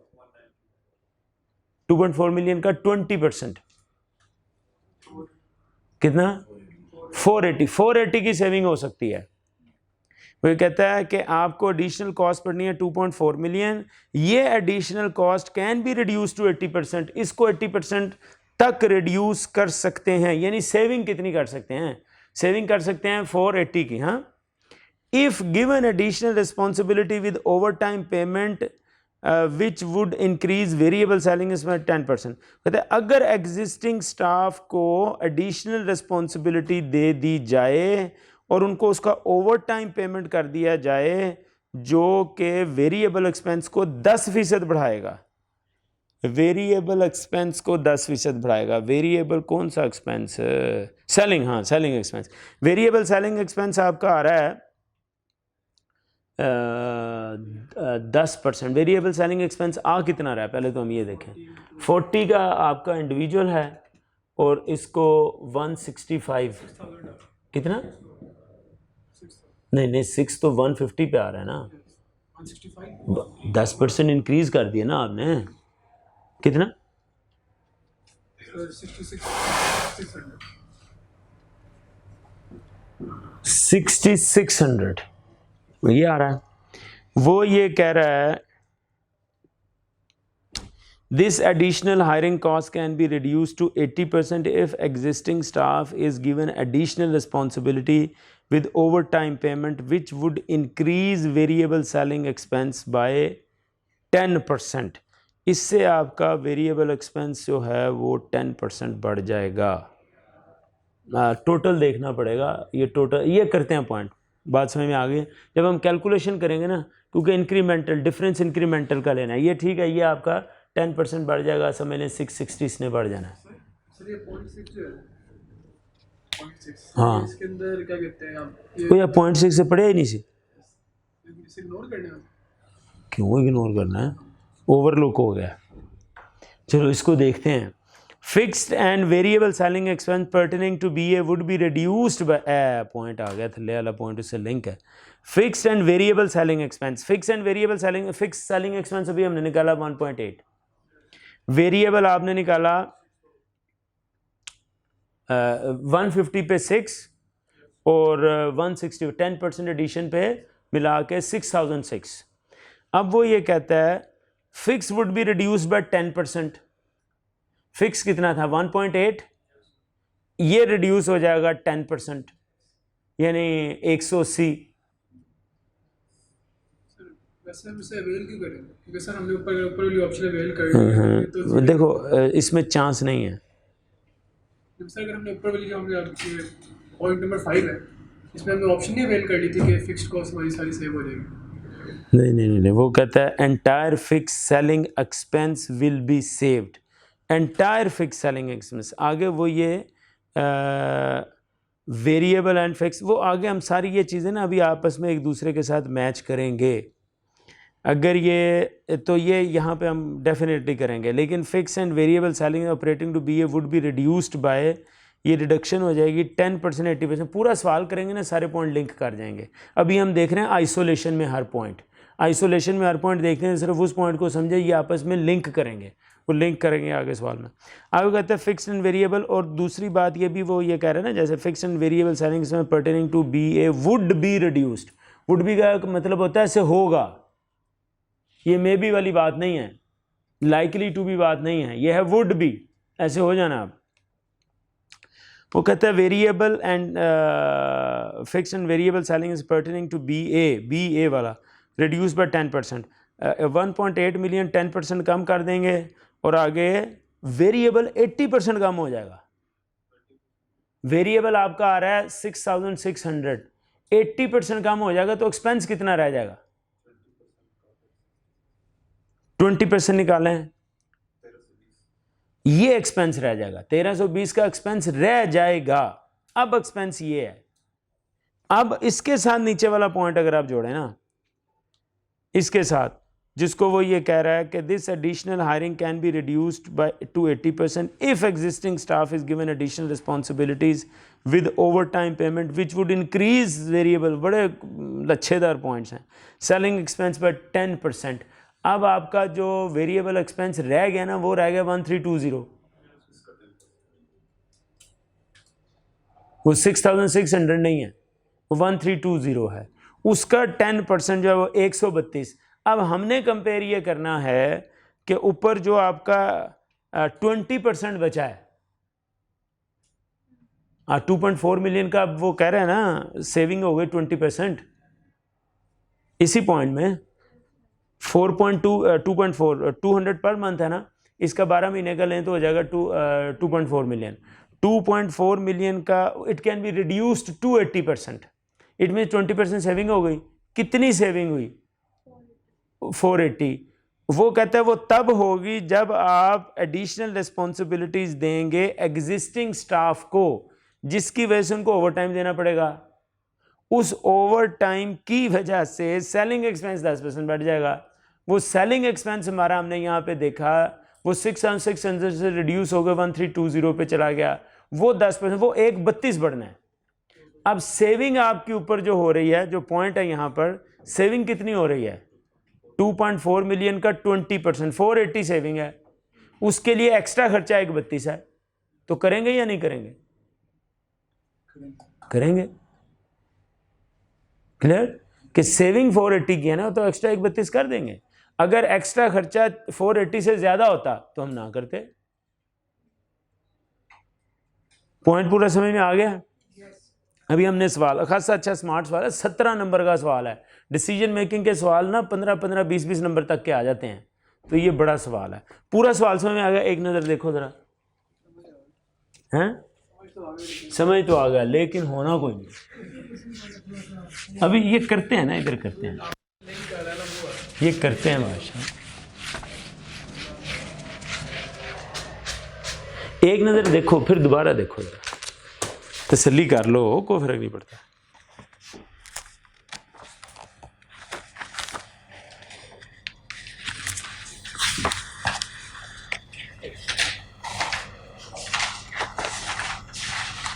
Speaker 1: 2.4 million का 20% कितना 480 की सेविंग हो सकती है। वो कहता है कि आपको एडिशनल कॉस्ट पड़नी है 2.4 million, ये additional cost can be reduce to 80%, इसको 80% तक रिड्यूस कर सकते हैं, यानी सेविंग कितनी कर सकते हैं, सेविंग कर सकते हैं 480 की। हाँ, if given additional responsibility with over time payment which would increase variable selling इसमें 10%। कहते हैं अगर एग्जिस्टिंग स्टाफ को एडिशनल रिस्पॉन्सिबिलिटी दे दी जाए और उनको उसका ओवर टाइम पेमेंट कर दिया जाए, जो कि वेरिएबल एक्सपेंस को 10% बढ़ाएगा, वेरिएबल एक्सपेंस को 10% बढ़ाएगा। वेरिएबल कौन सा एक्सपेंस, सेलिंग, हाँ selling expense. Variable selling expense आपका आ रहा है 10%। वेरिएबल सेलिंग एक्सपेंस आ कितना रहा है, पहले तो हम ये देखें। 40 का आपका इंडिविजुअल है और इसको 165 कितना, नहीं 6 तो 150 पे आ रहा है ना, 10% इंक्रीज कर दिया ना आपने, कितना 6600 ये आ रहा है। वो ये कह रहा है this additional hiring cost can be reduce to 80% if existing staff is given additional responsibility with overtime payment which would increase variable selling expense by 10%। इससे आपका वेरिएबल एक्सपेंस जो है वो 10% बढ़ जाएगा। टोटल देखना पड़ेगा, ये टोटल ये करते हैं पॉइंट, बात समझ में आ गई। जब हम कैलकुलेशन करेंगे ना, क्योंकि इंक्रीमेंटल डिफरेंस इंक्रीमेंटल का लेना है, ये ठीक है, ये आपका 10% बढ़ जाएगा, समझ लें 660 इसने बढ़ जाना है। हाँ
Speaker 2: इसके अंदर क्या कहते हैं आप,
Speaker 1: कोई 0.6 से पढ़े ही नहीं सी,
Speaker 2: इसे इग्नोर करने हैं।
Speaker 1: क्यों इग्नोर करना है, ओवरलुक हो गया। चलो इसको देखते हैं। Fixed and variable selling expense pertaining to BA would be reduced by, point आ गया थल्ले वाला पॉइंट, उससे लिंक है। Fixed and variable selling expense, fix and variable selling, fix selling expense अभी हमने निकाला 1.8, वेरिएबल आपने निकाला 150 पे 6 और 160 10% एडिशन पे मिला के 6006। अब वो ये कहता है fix would be reduce by 10%। Fix कितना था 1.8, ये रिड्यूस हो जाएगा 10%, यानी 180।
Speaker 2: वैसे हम इसे अवेल क्यों करें? क्योंकि सर हमने ऊपर ऊपर वाली ऑप्शन अवेल कर ली है, तो
Speaker 1: देखो इसमें चांस नहीं है।
Speaker 2: सर अगर हमने ऊपर वाली जो हमने पॉइंट नंबर 5 है, इसमें हमने ऑप्शन नहीं अवेल कर ली थी कि फिक्स्ड कॉस्ट हमारी सारी सेव हो जाएगी।
Speaker 1: नहीं, वो कहता है entire fix selling expense will be saved. Entire fix selling expense, आगे वो ये वेरिएबल एंड फिक्स, वो आगे हम सारी ये चीज़ें ना अभी आपस में एक दूसरे के साथ मैच करेंगे। अगर ये तो ये यहाँ पे हम डेफिनेटली करेंगे, लेकिन fix and variable selling operating to B a would be reduced by, ये रिडक्शन हो जाएगी 10% 80%। पूरा सवाल करेंगे ना, सारे पॉइंट लिंक कर जाएंगे। अभी हम देख रहे हैं आइसोलेशन में हर पॉइंट, आइसोलेशन में हर पॉइंट देखते हैं, सिर्फ उस पॉइंट को समझे, ये आपस में लिंक करेंगे, वो लिंक करेंगे आगे सवाल में। आगे कहते हैं फिक्स एंड वेरिएबल, और दूसरी बात ये भी वो ये कह रहे हैं ना, जैसे फिक्स एंड वेरिएबल सेलिंग्स में pertaining to B a would be reduced. Would be का मतलब होता है ऐसे होगा, ये मे बी वाली बात नहीं है, लाइकली टू बी बात नहीं है, ये है वुड बी, ऐसे हो जाना आप। वो कहता है variable and fix and variable selling is pertaining to B A वाला रिड्यूस बाय 10%। 1.8 मिलियन 10% कम कर देंगे, और आगे वेरिएबल 80% कम हो जाएगा। वेरिएबल आपका आ रहा है 6600, 80% कम हो जाएगा, तो एक्सपेंस कितना रह जाएगा? 20% निकालें, ये एक्सपेंस रह जाएगा, 1320 का एक्सपेंस रह जाएगा। अब एक्सपेंस ये है। अब इसके साथ नीचे वाला पॉइंट अगर आप जोड़ें ना, इसके साथ, जिसको वो ये कह रहा है कि this additional hiring can be reduced by to 80% if existing staff is given additional responsibilities with over time payment which would increase variable. बड़े लच्छेदार पॉइंट्स हैं। Selling expense by 10%। अब आपका जो वेरिएबल एक्सपेंस रह गया ना, वो रह गया 1320, वो 6600 नहीं है, वो 1320 है। उसका 10% जो है वो 132। अब हमने कंपेयर ये करना है कि ऊपर जो आपका 20% बचा है, 2.4 मिलियन का, अब वो कह रहे हैं ना सेविंग हो गई 20%। इसी पॉइंट में 200 पर मंथ है ना, इसका 12 महीने का लें तो हो जाएगा 2.4 मिलियन। 2.4 मिलियन का it can be reduced to 80%। It mean 20% saving हो गई। कितनी सेविंग हुई? 480। वो कहता है वो तब होगी जब आप एडिशनल रिस्पॉन्सिबिलिटीज देंगे एग्जिस्टिंग स्टाफ को, जिसकी वजह से उनको ओवर टाइम देना पड़ेगा। उस ओवर टाइम की वजह से सेलिंग एक्सपेंस 10% बढ़ जाएगा। वो सेलिंग एक्सपेंस हमारा हमने यहाँ पे देखा, वो 6600 से रिड्यूस हो गया 1320 पे चला गया, वो 10%, वो 132 बढ़ना है। अब सेविंग आपके ऊपर जो हो रही है, जो पॉइंट है यहाँ पर, सेविंग कितनी हो रही है? 2.4 मिलियन का 20%, 480 सेविंग है। उसके लिए एक्स्ट्रा खर्चा 132 है। तो करेंगे या नहीं करेंगे? करेंगे। क्लियर कि सेविंग 480 की है ना, तो एक्स्ट्रा 132 कर देंगे। अगर एक्स्ट्रा खर्चा 480 से ज्यादा होता तो हम ना करते। पॉइंट पूरा समझ में आ गया? अभी हमने सवाल खासा अच्छा स्मार्ट सवाल है, 17 नंबर का सवाल है। डिसीजन मेकिंग के सवाल ना 15-15, 20-20 नंबर तक के आ जाते हैं, तो ये बड़ा सवाल है। पूरा सवाल समझ में आ गया? एक नज़र देखो जरा, हैं? समझ तो आ गया, लेकिन होना कोई नहीं। अभी ये करते हैं ना, इधर करते हैं, ये करते हैं भाषा। एक नज़र देखो, फिर दोबारा देखो जरा, तसल्ली कर लो, कोई फर्क नहीं पड़ता।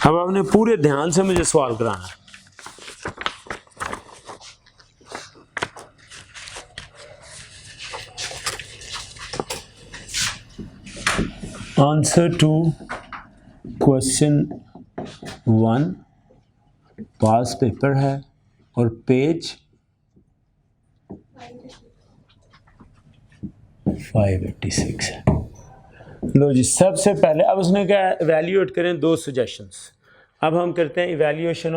Speaker 1: अब आपने पूरे ध्यान से मुझे सवाल कराना है। Answer to question 1 pass paper है और पेज 586 है। लो जी, सबसे पहले अब उसने क्या इवैल्यूएट करें 2 सजेशंस। अब हम करते हैं evaluation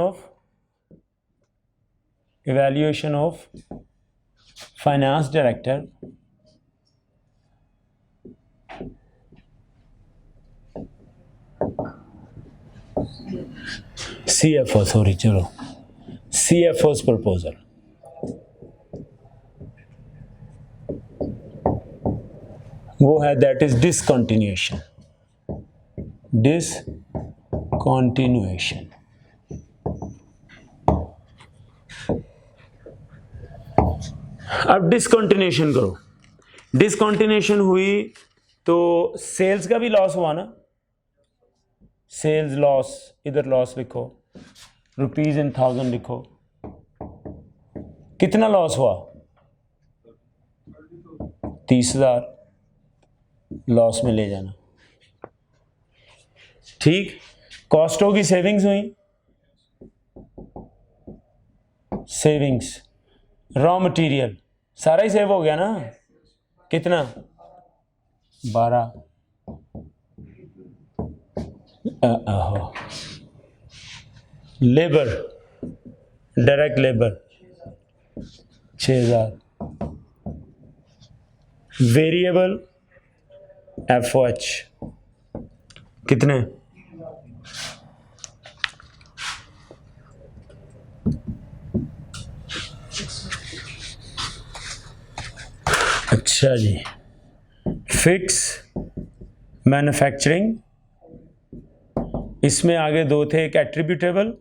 Speaker 1: of finance director CFO, sorry, चलो CFO's प्रपोजल। वो है दैट इज डिसकंटिन्यूएशन। अब डिसकंटिन्यूएशन करो। डिसकंटिन्यूएशन हुई तो सेल्स का भी लॉस हुआ ना, सेल्स लॉस, इधर लॉस लिखो, रुपीज इन 1000 लिखो। कितना लॉस हुआ? 30,000 लॉस में ले जाना। ठीक, कॉस्टों की सेविंग्स हुई, सेविंग्स, रॉ मटेरियल सारा ही सेव हो गया ना। कितना? 12। Labour, direct labour 6,000। Variable FOH कितने? अच्छा जी, फिक्स मैन्युफैक्चरिंग, इसमें आगे 2 थे, एक एट्रीब्यूटेबल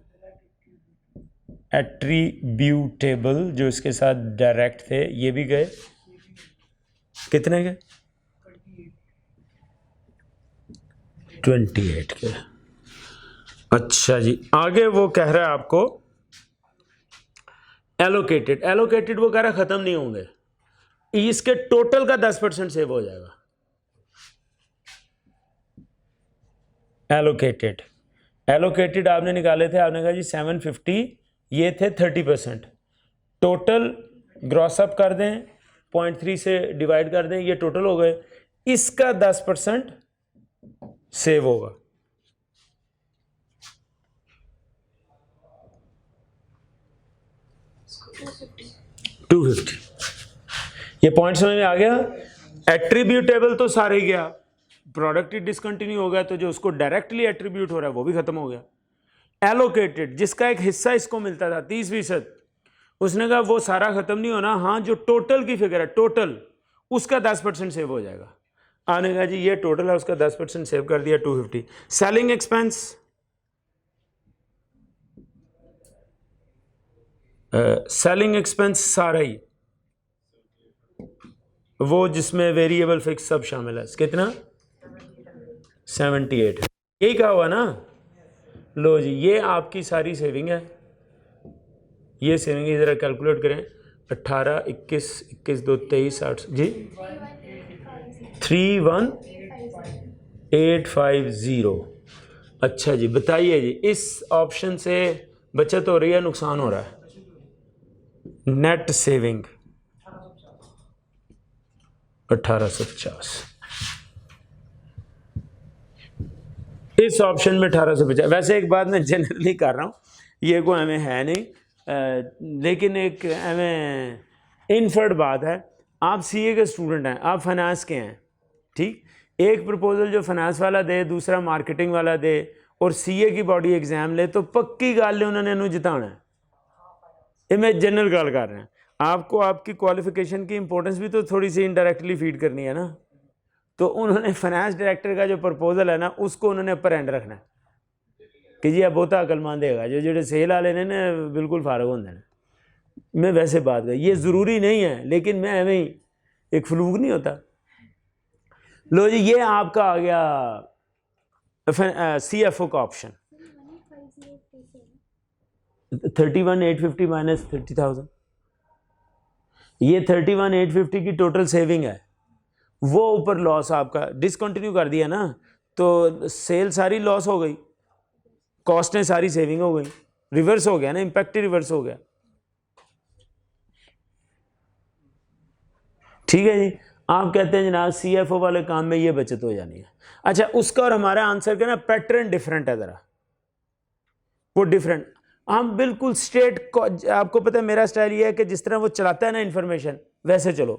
Speaker 1: जो इसके साथ डायरेक्ट थे, ये भी गए। कितने गए? 28 के। अच्छा जी, आगे वो कह रहा है आपको एलोकेटेड वो कह रहा है खत्म नहीं होंगे, इसके टोटल का 10% सेव हो जाएगा। एलोकेटेड आपने निकाले थे, आपने कहा जी 750, ये थे 30%। टोटल ग्रॉस अप कर दें, 0.3 से डिवाइड कर दें, ये टोटल हो गए, इसका 10% सेव होगा। $250। ये पॉइंट समझ में आ गया? एट्रीब्यूटेबल तो सारे गया, प्रोडक्ट ही डिसकंटिन्यू हो गया, तो जो उसको डायरेक्टली एट्रीब्यूट हो रहा है वो भी खत्म हो गया। एलोकेटेड, जिसका एक हिस्सा इसको मिलता था 30%, उसने कहा वो सारा खत्म नहीं होना, हाँ जो टोटल की फिगर है, टोटल उसका 10% सेव हो जाएगा। आने का जी ये टोटल है, उसका 10% सेव कर दिया, 250। सेलिंग एक्सपेंस, सेलिंग एक्सपेंस सारा ही, वो जिसमें वेरिएबल फिक्स सब शामिल है, कितना? 78। यही कहा हुआ ना। लो जी, ये आपकी सारी सेविंग है, ये सेविंग ज़रा कैलकुलेट करें। 18, 21, 21, 2, 23, 8 जी 31850। अच्छा जी, बताइए जी, इस ऑप्शन से बचत हो रही है, नुकसान हो रहा है? नेट सेविंग 1850, इस ऑप्शन में 1850। वैसे एक बात मैं जनरली कर रहा हूँ, ये कोई हमें है नहीं, लेकिन एक हमें इनफर्ड बात है। आप CA के स्टूडेंट हैं, आप फाइनेंस के हैं, ठीक, एक प्रपोजल जो फाइनेंस वाला दे, दूसरा मार्केटिंग वाला दे, और CA की बॉडी एग्जाम ले, तो पक्की गल उन्होंने इन्हू जिताना है। ये मैं जनरल गल कर रहा हूँ। आपको आपकी क्वालिफिकेशन की इंपॉर्टेंस भी तो थोड़ी सी इनडायरेक्टली फीड करनी है ना। तो उन्होंने फाइनेंस डायरेक्टर का जो प्रपोजल है ना, उसको उन्होंने अपर एंड रखना है कि जी अब बहुता अकलमंद है, जो सेल वाले ने ना बिल्कुल फारग होंगे ने। मैं वैसे बात कर, ये ज़रूरी नहीं है, लेकिन मैं एवं ही एक फ्लूक नहीं होता। लो जी, ये आपका आ गया CFO का ऑप्शन। 31,850 माइनस 30,000, ये 31,850 की टोटल सेविंग है। वो ऊपर लॉस आपका डिसकंटिन्यू कर दिया ना, तो सेल सारी लॉस हो गई, कॉस्ट ने सारी सेविंग हो गई, रिवर्स हो गया ना, इम्पैक्ट ही रिवर्स हो गया। ठीक है जी, आप कहते हैं जनाब CFO वाले काम में ये बचत हो जानी है। अच्छा, उसका और हमारा आंसर का ना पैटर्न डिफरेंट है, ज़रा वो डिफरेंट। हम बिल्कुल स्ट्रेट, आपको पता है मेरा स्टाइल ये है कि जिस तरह वो चलाता है ना इन्फॉर्मेशन, वैसे चलो।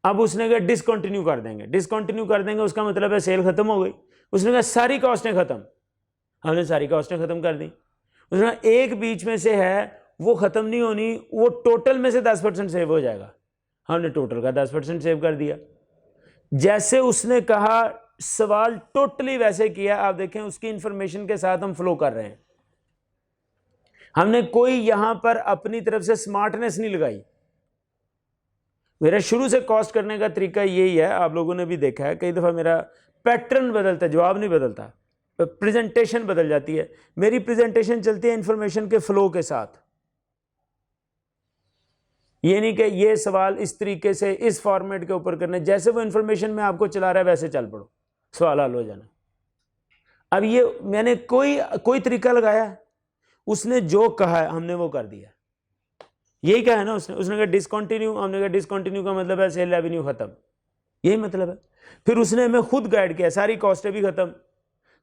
Speaker 1: अब उसने कहा डिसकंटिन्यू कर देंगे, डिसकंटिन्यू कर देंगे उसका मतलब है सेल खत्म हो गई। उसने कहा सारी कॉस्टें खत्म, हमने सारी कॉस्टें खत्म कर दी। उसने कहा एक बीच में से है वो खत्म नहीं होनी, वो टोटल में से 10% सेव हो जाएगा, हमने टोटल का 10% सेव कर दिया। जैसे उसने कहा सवाल टोटली वैसे किया। आप देखें उसकी इंफॉर्मेशन के साथ हम फ्लो कर रहे हैं, हमने कोई यहां पर अपनी तरफ से स्मार्टनेस नहीं लगाई। मेरा शुरू से कॉस्ट करने का तरीका यही है, आप लोगों ने भी देखा है कई दफ़ा मेरा पैटर्न बदलता है, जवाब नहीं बदलता, प्रेजेंटेशन बदल जाती है। मेरी प्रेजेंटेशन चलती है इंफॉर्मेशन के फ्लो के साथ। ये नहीं कि ये सवाल इस तरीके से इस फॉर्मेट के ऊपर करने, जैसे वो इंफॉर्मेशन में आपको चला रहा है वैसे चल पड़ो, सवाल हल हो जाना। अब ये मैंने कोई तरीका लगाया, उसने जो कहा है हमने वो कर दिया, यही कहा है ना उसने कहा डिसकंटिन्यू, हमने कहा डिसकंटिन्यू का मतलब है सेल रेवेन्यू खत्म, यही मतलब है। फिर उसने हमें खुद गाइड किया, सारी कॉस्टें भी खत्म,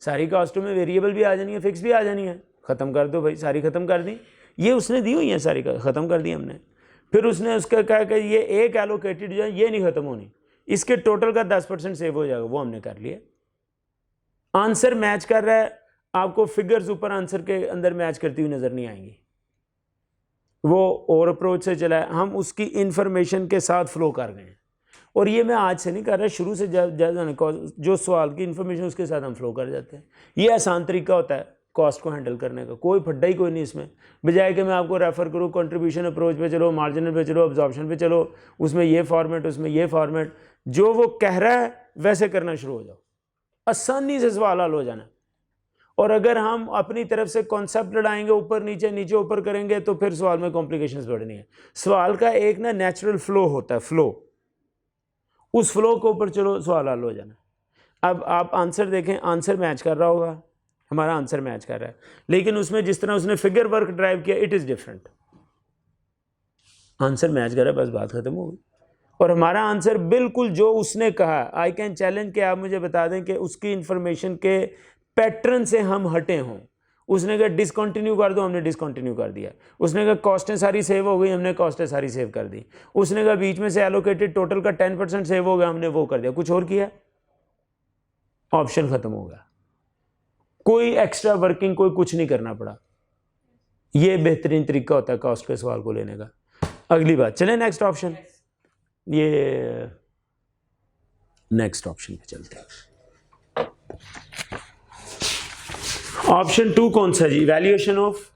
Speaker 1: सारी कॉस्टों में वेरिएबल भी आ जानी है, फिक्स भी आ जानी है, खत्म कर दो भाई, सारी खत्म कर दी, ये उसने दी हुई है, सारी खत्म कर दी हमने। फिर उसने उसका कहा कि ये एक एलोकेटेड जो है ये नहीं खत्म होनी, इसके टोटल का 10% सेव हो जाएगा, वो हमने कर लिया। आंसर मैच कर रहा है, आपको फिगर्स ऊपर आंसर के अंदर मैच करती हुई नजर नहीं आएंगी, वो और अप्रोच से चला है, हम उसकी इंफॉर्मेशन के साथ फ्लो कर गए हैं। और ये मैं आज से नहीं कर रहा, शुरू से जो सवाल की इंफॉर्मेशन उसके साथ हम फ्लो कर जाते हैं। ये आसान तरीका होता है कॉस्ट को हैंडल करने का, कोई फड्डा ही कोई नहीं इसमें। बजाय कि मैं आपको रेफर करूँ कंट्रीब्यूशन अप्रोच पे चलो, मार्जिनल पे चलो, अब्जॉर्प्शन पे चलो, उसमें ये फॉर्मेट उसमें ये फॉर्मेट, जो वो कह रहा है वैसे करना शुरू हो जाओ, आसानी से सवाल हल हो जाना। और अगर हम अपनी तरफ से कॉन्सेप्ट लड़ाएंगे ऊपर नीचे नीचे ऊपर करेंगे तो फिर सवाल में कॉम्प्लिकेशंस बढ़नी है। सवाल का एक ना नेचुरल फ्लो होता है, फ्लो, उस फ्लो के ऊपर चलो सवाल हल हो जाना। अब आप आंसर देखें, आंसर मैच कर रहा होगा, हमारा आंसर मैच कर रहा है, लेकिन उसमें जिस तरह उसने फिगर वर्क ड्राइव किया it is different. Answer match कर रहा है, बस बात खत्म हो गई। और हमारा आंसर बिल्कुल जो उसने कहा, आई कैन चैलेंज कि आप मुझे बता दें कि उसकी इंफॉर्मेशन के पैटर्न से हम हटे हों। उसने कहा डिसकंटिन्यू कर दो, हमने डिसकंटिन्यू कर दिया। उसने कहा कॉस्टें सारी सेव हो गई, हमने कॉस्टें सारी सेव कर दी। उसने कहा बीच में से एलोकेटेड टोटल का 10% सेव हो गया, हमने वो कर दिया। कुछ और किया, ऑप्शन खत्म हो गया, कोई एक्स्ट्रा वर्किंग कोई कुछ नहीं करना पड़ा। ये बेहतरीन तरीका होता है कॉस्ट के सवाल को लेने का। अगली बात, चले नेक्स्ट ऑप्शन, ये नेक्स्ट ऑप्शन पे चलते हैं। ऑप्शन 2 कौन सा जी? Valuation of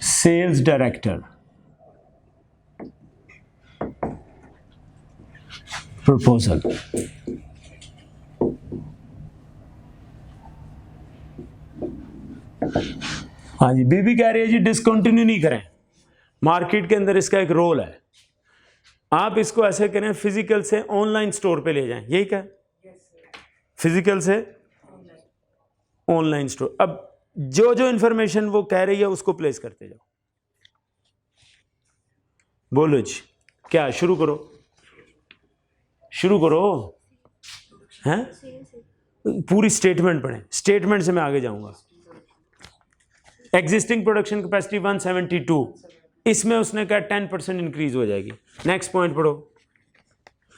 Speaker 1: sales director proposal. हाँ जी, बीबी कह रही है जी डिसकंटिन्यू नहीं करें, मार्केट के अंदर इसका एक रोल है, आप इसको ऐसे करें फिजिकल से ऑनलाइन स्टोर पे ले जाएं, यही क्या? फिजिकल से ऑनलाइन स्टोर। अब जो जो इंफॉर्मेशन वो कह रही है उसको प्लेस करते जाओ। बोलो जी, क्या शुरू करो, शुरू करो, हैं? पूरी स्टेटमेंट पढ़ें, स्टेटमेंट से मैं आगे जाऊंगा। एग्जिस्टिंग प्रोडक्शन कैपेसिटी 172, इसमें उसने कहा 10% इंक्रीज हो जाएगी। नेक्स्ट पॉइंट पढ़ो,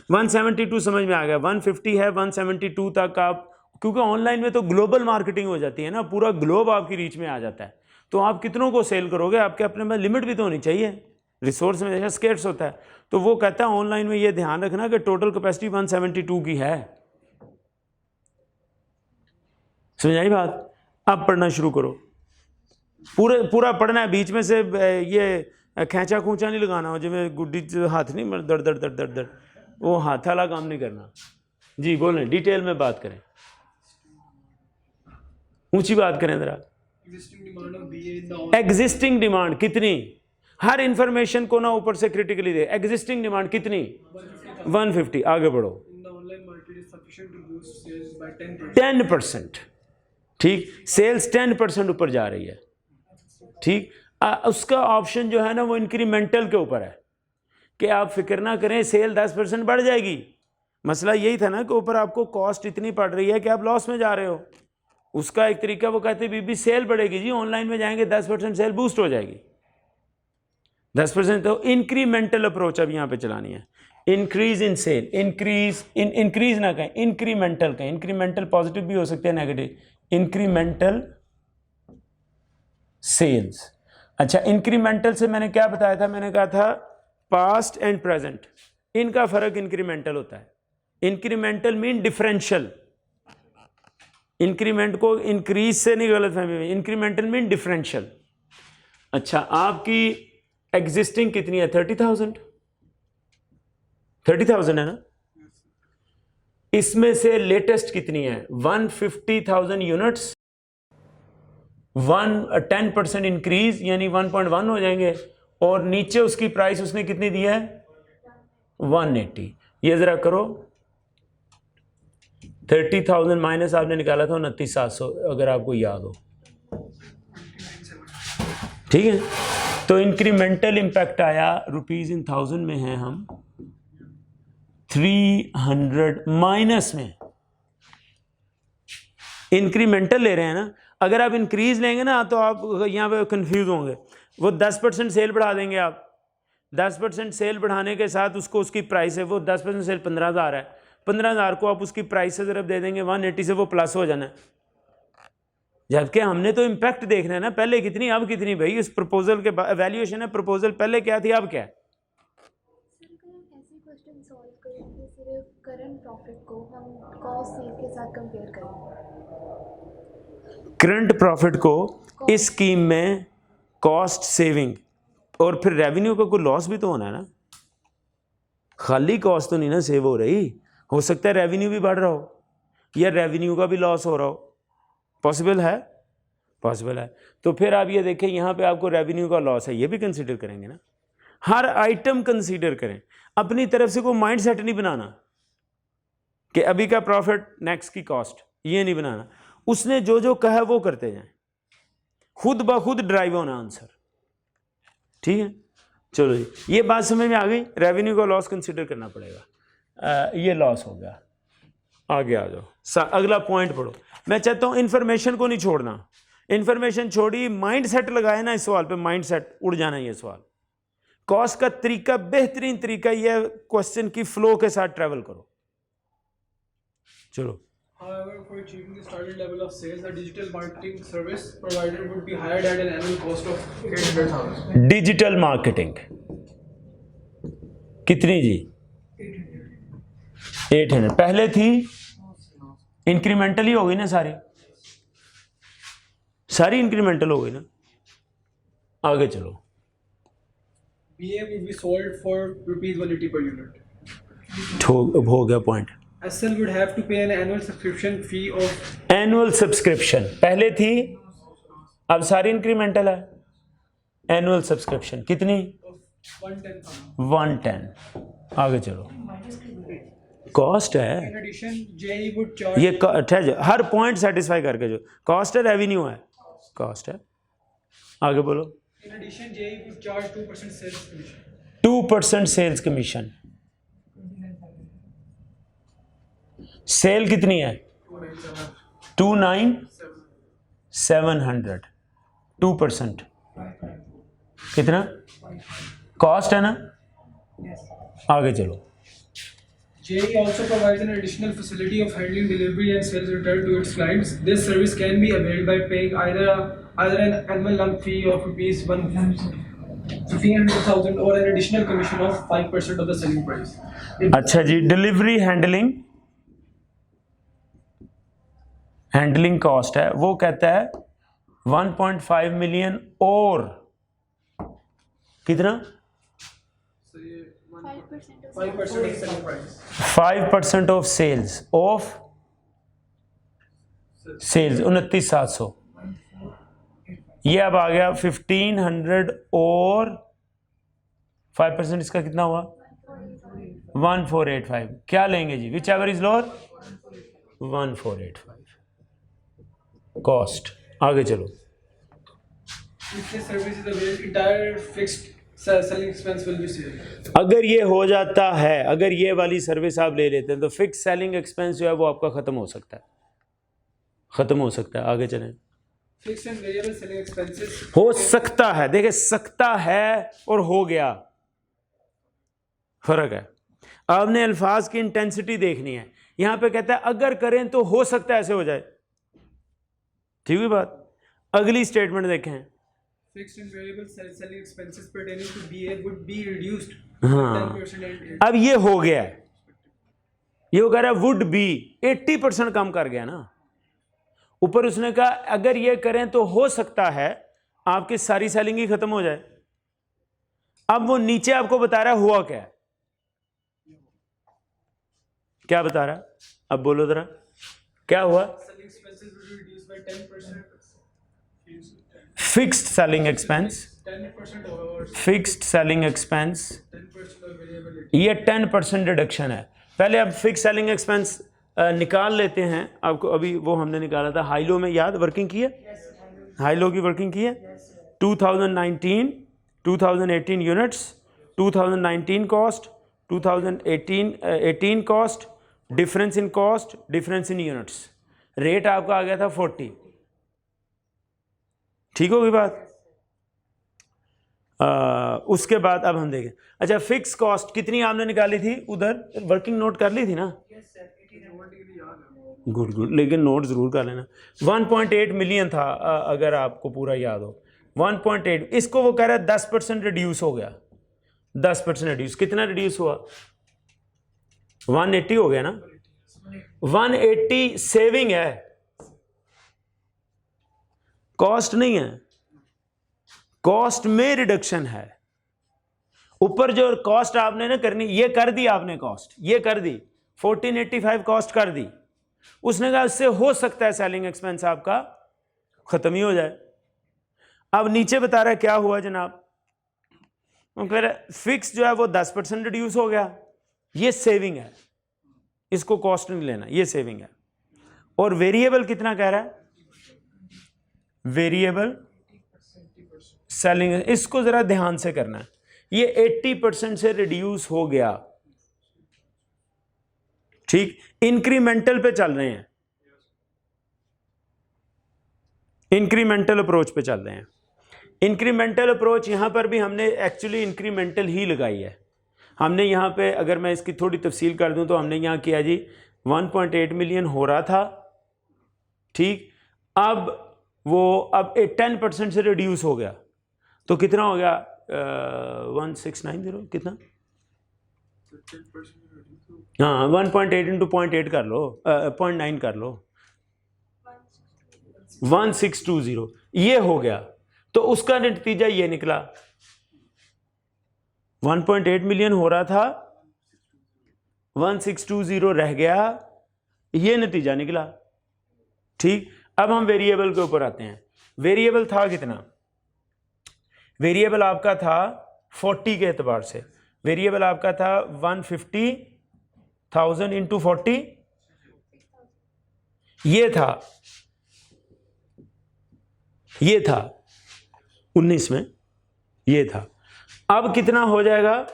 Speaker 1: 172 समझ में आ गया, 150 है, 172 तक आप, क्योंकि ऑनलाइन में तो ग्लोबल मार्केटिंग हो जाती है ना, पूरा ग्लोब आपकी रीच में आ जाता है, तो आप कितनों को सेल करोगे, आपके अपने में लिमिट भी तो होनी चाहिए, रिसोर्स में जैसा स्केर्स होता है। तो वो कहता है ऑनलाइन में ये ध्यान रखना कि टोटल कैपेसिटी 172 की है। समझ आई बात? अब पढ़ना शुरू करो, पूरा पढ़ना है, बीच में से ये खैंचा खूंचा नहीं लगाना हो, जिसमें गुड्डी हाथ नहीं दर दर दर दर दर, वो हाथ वाला काम नहीं करना जी। बोलें, डिटेल में बात करें, ऊंची बात करें जरा। एग्जिस्टिंग डिमांड कितनी? हर इंफॉर्मेशन को ना ऊपर से क्रिटिकली दे। एग्जिस्टिंग डिमांड कितनी? 150। आगे बढ़ो।
Speaker 2: In the online market is sufficient to boost sales by 10%.
Speaker 1: 10%, ठीक, सेल्स 10% ऊपर जा रही है, ठीक। उसका ऑप्शन जो है ना वो इंक्रीमेंटल के ऊपर है कि आप फिक्र ना करें, सेल 10% बढ़ जाएगी। मसला यही था ना कि ऊपर आपको कॉस्ट इतनी पड़ रही है कि आप लॉस में जा रहे हो। उसका एक तरीका वो कहते बीबी सेल बढ़ेगी जी, ऑनलाइन में जाएंगे 10% सेल बूस्ट हो जाएगी। 10% तो इंक्रीमेंटल अप्रोच अब यहाँ पे चलानी है। इंक्रीज इन सेल, इंक्रीज ना कहें, इंक्रीमेंटल कहें। इंक्रीमेंटल पॉजिटिव भी हो सकते हैं, नेगेटिव। Incremental sales. अच्छा, इंक्रीमेंटल से मैंने क्या बताया था? मैंने कहा था पास्ट एंड प्रेजेंट, इनका फर्क इंक्रीमेंटल होता है। Incremental mean differential. इंक्रीमेंट को इंक्रीज से नहीं गलत फहमी में, इंक्रीमेंटल मीन डिफरेंशियल। अच्छा, आपकी एग्जिस्टिंग कितनी है? 30,000। 30,000 है ना? इसमें से लेटेस्ट कितनी है? 150,000 यूनिट्स। 10% इंक्रीज यानी 1.1 हो जाएंगे, और नीचे उसकी प्राइस उसने कितनी दी है? 180। ये जरा करो, 30,000 माइनस आपने निकाला था 29,700, अगर आपको याद हो, ठीक है। तो इंक्रीमेंटल इंपैक्ट आया, रुपीज इन थाउजेंड में है हम, 300 माइनस में। इंक्रीमेंटल ले रहे हैं ना, अगर आप इंक्रीज लेंगे ना तो आप यहाँ पे कंफ्यूज होंगे। वो 10% सेल बढ़ा देंगे आप, 10% सेल बढ़ाने के साथ उसको उसकी प्राइस है, वो 10% सेल 15,000 है, 15,000 को आप उसकी प्राइस से ज़रा दे देंगे 180 से, वो प्लस हो जाना है। जबकि हमने तो इम्पैक्ट देखना है ना, पहले कितनी अब कितनी। भाई इस प्रपोजल के वैल्यूएशन है, प्रपोजल पहले क्या थी अब क्या है।
Speaker 4: सर अगर हम ऐसे क्वेश्चन सॉल्व करेंगे, सिर्फ करंट प्रॉफिट को हम कॉस्ट सेल के साथ कंपेयर करेंगे,
Speaker 1: करंट प्रॉफिट को इस स्कीम में कॉस्ट सेविंग, और फिर रेवेन्यू का कोई लॉस भी तो होना है ना, खाली कॉस्ट तो नहीं ना सेव हो रही। हो सकता है रेवेन्यू भी बढ़ रहा हो या रेवेन्यू का भी लॉस हो रहा हो, पॉसिबल है, पॉसिबल है। तो फिर आप ये देखें यहाँ पे आपको रेवेन्यू का लॉस है, ये भी कंसीडर करेंगे ना। हर आइटम कंसीडर करें, अपनी तरफ से कोई माइंड सेट नहीं बनाना कि अभी का प्रॉफिट नेक्स्ट की कॉस्ट, ये नहीं बनाना। उसने जो जो कहा वो करते जाएं, खुद ब खुद ड्राइव होना आंसर, ठीक है। चलो जी, ये बात समझ में आ गई। रेवेन्यू का लॉस कंसीडर करना पड़ेगा, ये लॉस हो गया। आगे आ जाओ, अगला पॉइंट पढ़ो। मैं चाहता हूं इंफॉर्मेशन को नहीं छोड़ना, इंफॉर्मेशन छोड़ी, माइंड सेट लगाए ना इस सवाल पे, माइंड सेट उड़ जाना ये सवाल। कॉस्ट का तरीका, बेहतरीन तरीका ये क्वेश्चन की फ्लो के साथ ट्रेवल करो। चलो,
Speaker 2: However, for achieving the starting level of sales, a digital marketing service provider would be hired at an annual cost of 800,000.
Speaker 1: Digital marketing कितनी जी? 800। पहले थी इंक्रीमेंटल ही हो गई ना, सारी सारी इंक्रीमेंटल हो गई ना। आगे चलो,
Speaker 2: BA would be sold for rupees 180 per unit.
Speaker 1: हो गया point.
Speaker 2: SL would have to pay an annual subscription fee of
Speaker 1: annual subscription पहले थी, अब सारी इंक्रीमेंटल है। एनुअल सब्सक्रिप्शन कितनी?
Speaker 2: 110,000.
Speaker 1: 110। आगे चलो, कॉस्ट है,
Speaker 2: In addition, JE would charge
Speaker 1: ये ठहर, हर पॉइंट सेटिस्फाई करके, जो कॉस्ट है रेवेन्यू है, कॉस्ट है। आगे बोलो।
Speaker 2: In addition, JE would charge 2% sales commission.
Speaker 1: 2% sales commission. Sale कितनी है? 29,700। 2% कितना? कॉस्ट है ना। आगे चलो,
Speaker 2: JE also provides an additional facility of handling delivery and sales return to its clients. This service can be availed by paying either an annual lump fee of rupees 1,500,000 or an additional commission of 5% of the selling price.
Speaker 1: अच्छा जी, डिलीवरी हैंडलिंग कॉस्ट है, वो कहता है 1.5 मिलियन और कितना?
Speaker 2: So, ये
Speaker 4: 5% of
Speaker 2: 5% of the selling price.
Speaker 1: 5% off sales, off sales 29,700। ये अब आ गया 1,500 और 5% इसका कितना हुआ 1485। क्या लेंगे जी, whichever is lower 1485 cost. आगे चलो,
Speaker 2: If this service is available, entire fixed selling expense will be saved.
Speaker 1: अगर ये हो जाता है, अगर ये वाली सर्विस आप ले लेते हैं तो फिक्स सेलिंग एक्सपेंस जो है वो आपका खत्म हो सकता है, खत्म हो सकता है। आगे चलें,
Speaker 2: Fixed and variable selling expenses.
Speaker 1: हो सकता है, देखिए सकता है और हो गया फर्क है। आपने अल्फाज की इंटेंसिटी देखनी है। यहां पे कहता है अगर करें तो हो सकता है ऐसे हो जाए, ठीक है बात। अगली स्टेटमेंट देखें,
Speaker 2: Fixed and variable selling expenses pertaining to BA would be reduced
Speaker 1: हाँ
Speaker 2: 10% and
Speaker 1: अब ये हो गया है, ये वो कह रहा है वुड बी 80% कम कर गया ना। ऊपर उसने कहा अगर ये करें तो हो सकता है आपकी सारी सेलिंग ही खत्म हो जाए। अब वो नीचे आपको बता रहा है हुआ क्या है, क्या बता रहा है, अब बोलो जरा क्या हुआ।
Speaker 2: selling expenses will be reduced by 10%.
Speaker 1: Fixed selling expense,
Speaker 2: 10% or
Speaker 1: fixed selling expense
Speaker 2: 10% of variable.
Speaker 1: ये 10% रिडक्शन है। पहले अब फिक्स सेलिंग एक्सपेंस निकाल लेते हैं। आपको अभी वो हमने निकाला था हाई लो में, याद वर्किंग की है, हाई लो की वर्किंग की है। 2018 units, 2019 cost, 2018 cost, difference in cost, difference in units, rate आपका आ गया था 40। ठीक होगी बात। उसके बाद अब हम देखें, अच्छा फिक्स कॉस्ट कितनी आपने निकाली थी, उधर वर्किंग नोट कर ली थी ना, गुड गुड, लेकिन नोट ज़रूर कर लेना। 1.8 मिलियन था अगर आपको पूरा याद हो, 1.8। इसको वो कह रहा है 10% रिड्यूस हो गया, 10% रिड्यूस, कितना रिड्यूस हुआ 180 हो गया ना, 180 सेविंग है, कॉस्ट नहीं है, कॉस्ट में रिडक्शन है। ऊपर जो कॉस्ट आपने ना करनी, ये कर दी आपने कॉस्ट, ये कर दी 1485 कॉस्ट कर दी। उसने कहा इससे हो सकता है सेलिंग एक्सपेंस आपका खत्म ही हो जाए। अब नीचे बता रहा है क्या हुआ जनाब, फिर फिक्स जो है वो 10% रिड्यूस हो गया, ये सेविंग है, इसको कॉस्ट नहीं लेना, ये सेविंग है। और वेरिएबल कितना कह रहा है, वेरिएबल सेलिंग, इसको जरा ध्यान से करना है, ये 80% से रिड्यूस हो गया, ठीक। इंक्रीमेंटल पे चल रहे हैं, इंक्रीमेंटल अप्रोच पे चल रहे हैं। इंक्रीमेंटल अप्रोच यहां पर भी हमने एक्चुअली इंक्रीमेंटल ही लगाई है। हमने यहां पे अगर मैं इसकी थोड़ी तफसील कर दूं तो हमने यहां किया जी 1.8 मिलियन हो रहा था, ठीक। अब वो अब 10% से रिड्यूस हो गया तो कितना हो गया 1690 कितना, हाँ 1.8 इंटू 0.8 कर लो, 0.9 कर लो, 1620 ये हो गया। तो उसका नतीजा ये निकला, 1.8 मिलियन हो रहा था, 1620 रह गया, ये नतीजा निकला, ठीक। अब हम वेरिएबल के ऊपर आते हैं। वेरिएबल था कितना, वेरिएबल आपका था 40 के एतबार से, वेरिएबल आपका था 150,000 इंटू 40, ये था 19 में, ये था। अब कितना हो जाएगा,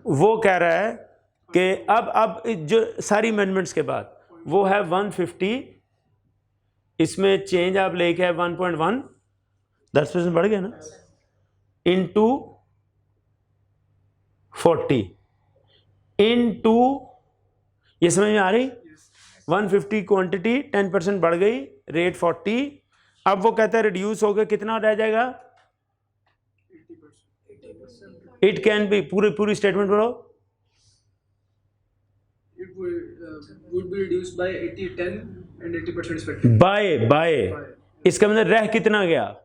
Speaker 1: वो कह रहा है कि अब जो सारी अमेंडमेंट्स के बाद वो है 150, इसमें चेंज आप लेके है 1.1, 10% बढ़ गया ना, इंटू 40 इंटू, ये समझ में आ रही, 150 क्वांटिटी 10% बढ़ गई, रेट 40। अब वो कहता है रिड्यूस हो गया, कितना रह जाएगा, इट कैन बी, पूरी स्टेटमेंट पढ़ो।
Speaker 2: It would be reduced by 80, 10 and 80% respectively.
Speaker 1: Bye इसका मतलब रह कितना गया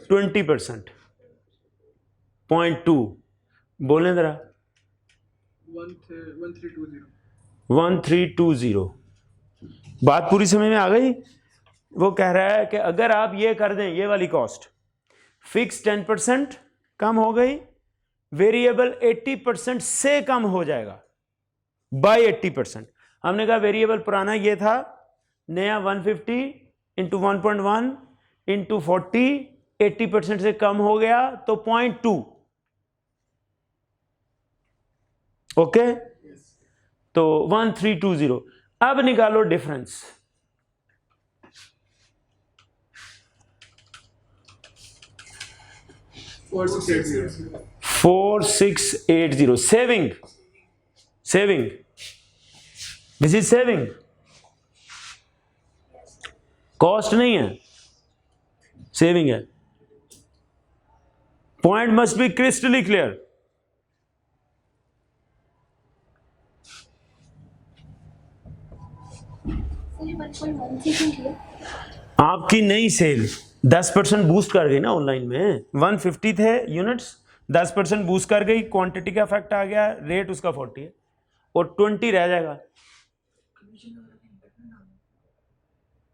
Speaker 1: 20%, 0.2 बोलें जरा, 1320। बात पूरी समझ में आ गई। वो कह रहा है कि अगर आप ये कर दें, ये वाली कॉस्ट फिक्स 10% कम हो गई, वेरिएबल 80% से कम हो जाएगा बाय 80%। हमने कहा वेरिएबल पुराना ये था, नया 150 इंटू 1.1 इंटू 40, 80% से कम हो गया तो 0.2। ओके, तो 1320। अब निकालो difference. 4680 saving, this is saving, cost नहीं है, सेविंग है। Point must be crystally clear. आपकी नई सेल 10% बूस्ट कर गई ना ऑनलाइन में, 150 थे यूनिट्स, 10% बूस्ट कर गई, क्वांटिटी का इफेक्ट आ गया, रेट उसका 40 है और 20 रह जाएगा।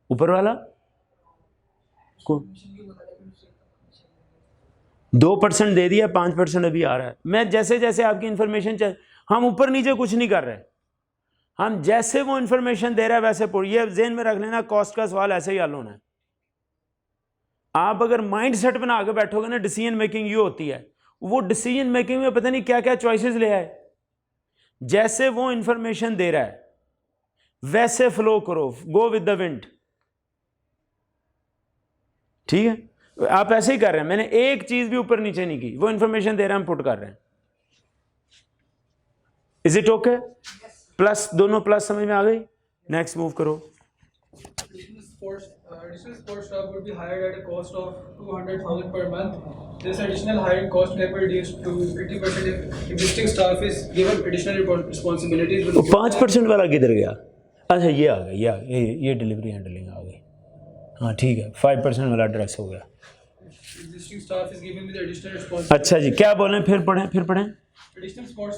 Speaker 1: ऊपर वाला को 2% दे दिया, 5% अभी आ रहा है। मैं जैसे जैसे आपकी इंफॉर्मेशन हम ऊपर नीचे कुछ नहीं कर रहे, हम जैसे वो इंफॉर्मेशन दे रहा है वैसे पढ़िए। जेन में रख लेना, कॉस्ट का सवाल ऐसे ही हल होना है। आप अगर माइंड सेट बना के बैठोगे ना, डिसीजन मेकिंग ये होती है, वो डिसीजन मेकिंग में पता नहीं क्या क्या चॉइसेस ले आए। जैसे वो इंफॉर्मेशन दे रहा है वैसे फ्लो करो, गो विद द विंड। ठीक है, आप ऐसे ही कर रहे हैं, मैंने एक चीज भी ऊपर नीचे नहीं की, वो इंफॉर्मेशन दे रहा है हम पुट कर रहे हैं। Is it okay? प्लस, दोनों प्लस समझ में आ गई। नेक्स्ट मूव करो।
Speaker 2: Additional support staff would be hired at a cost of 200,000 per month. This additional hiring cost can be reduced to 80% if existing staff is given additional responsibilities.
Speaker 1: 5% वाला किधर गया? अच्छा ये आ गया, ये डिलीवरी हैंडलिंग आ गई। हाँ ठीक है, 5% वाला एड्रेस हो गया।
Speaker 2: Existing staff is given with additional responsibilities.
Speaker 1: अच्छा जी, क्या बोलें, फिर पढ़ें।
Speaker 2: Additional support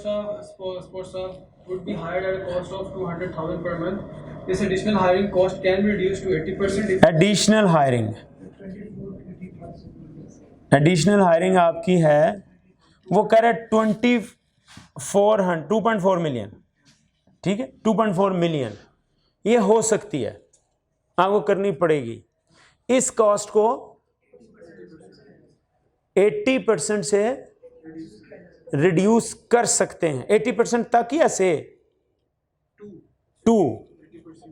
Speaker 2: staff would be hired at a cost of 200,000 per month. This additional hiring cost can be reduced to 80% if
Speaker 1: additional hiring आपकी है, वो कह रहे 2.4 मिलियन। ठीक है, 2.4 मिलियन ये हो सकती है, आपको करनी पड़ेगी। इस कॉस्ट को 80% से रिड्यूस कर सकते हैं, 80% तक या से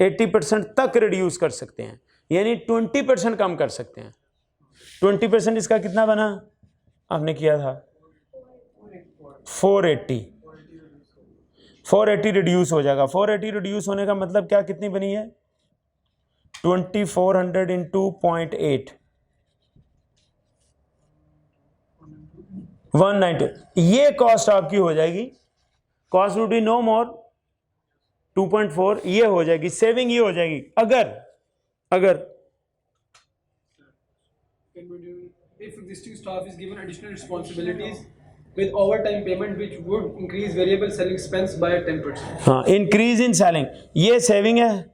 Speaker 1: 80% तक रिड्यूस कर सकते हैं, यानी 20% कम कर सकते हैं। 20% इसका कितना बना, आपने किया था 480 रिड्यूस हो जाएगा। 480 रिड्यूस होने का मतलब क्या, कितनी बनी है 2400 इंटू 0.8 190। ये कॉस्ट आपकी हो जाएगी, कॉस्ट वुड बी नो मोर 2.4, ये हो जाएगी सेविंग, ये हो जाएगी अगर
Speaker 2: if existing staff is given additional responsibilities with overtime payment which would increase variable selling expense by 10%.
Speaker 1: हाँ, इंक्रीज इन सेलिंग, ये सेविंग है।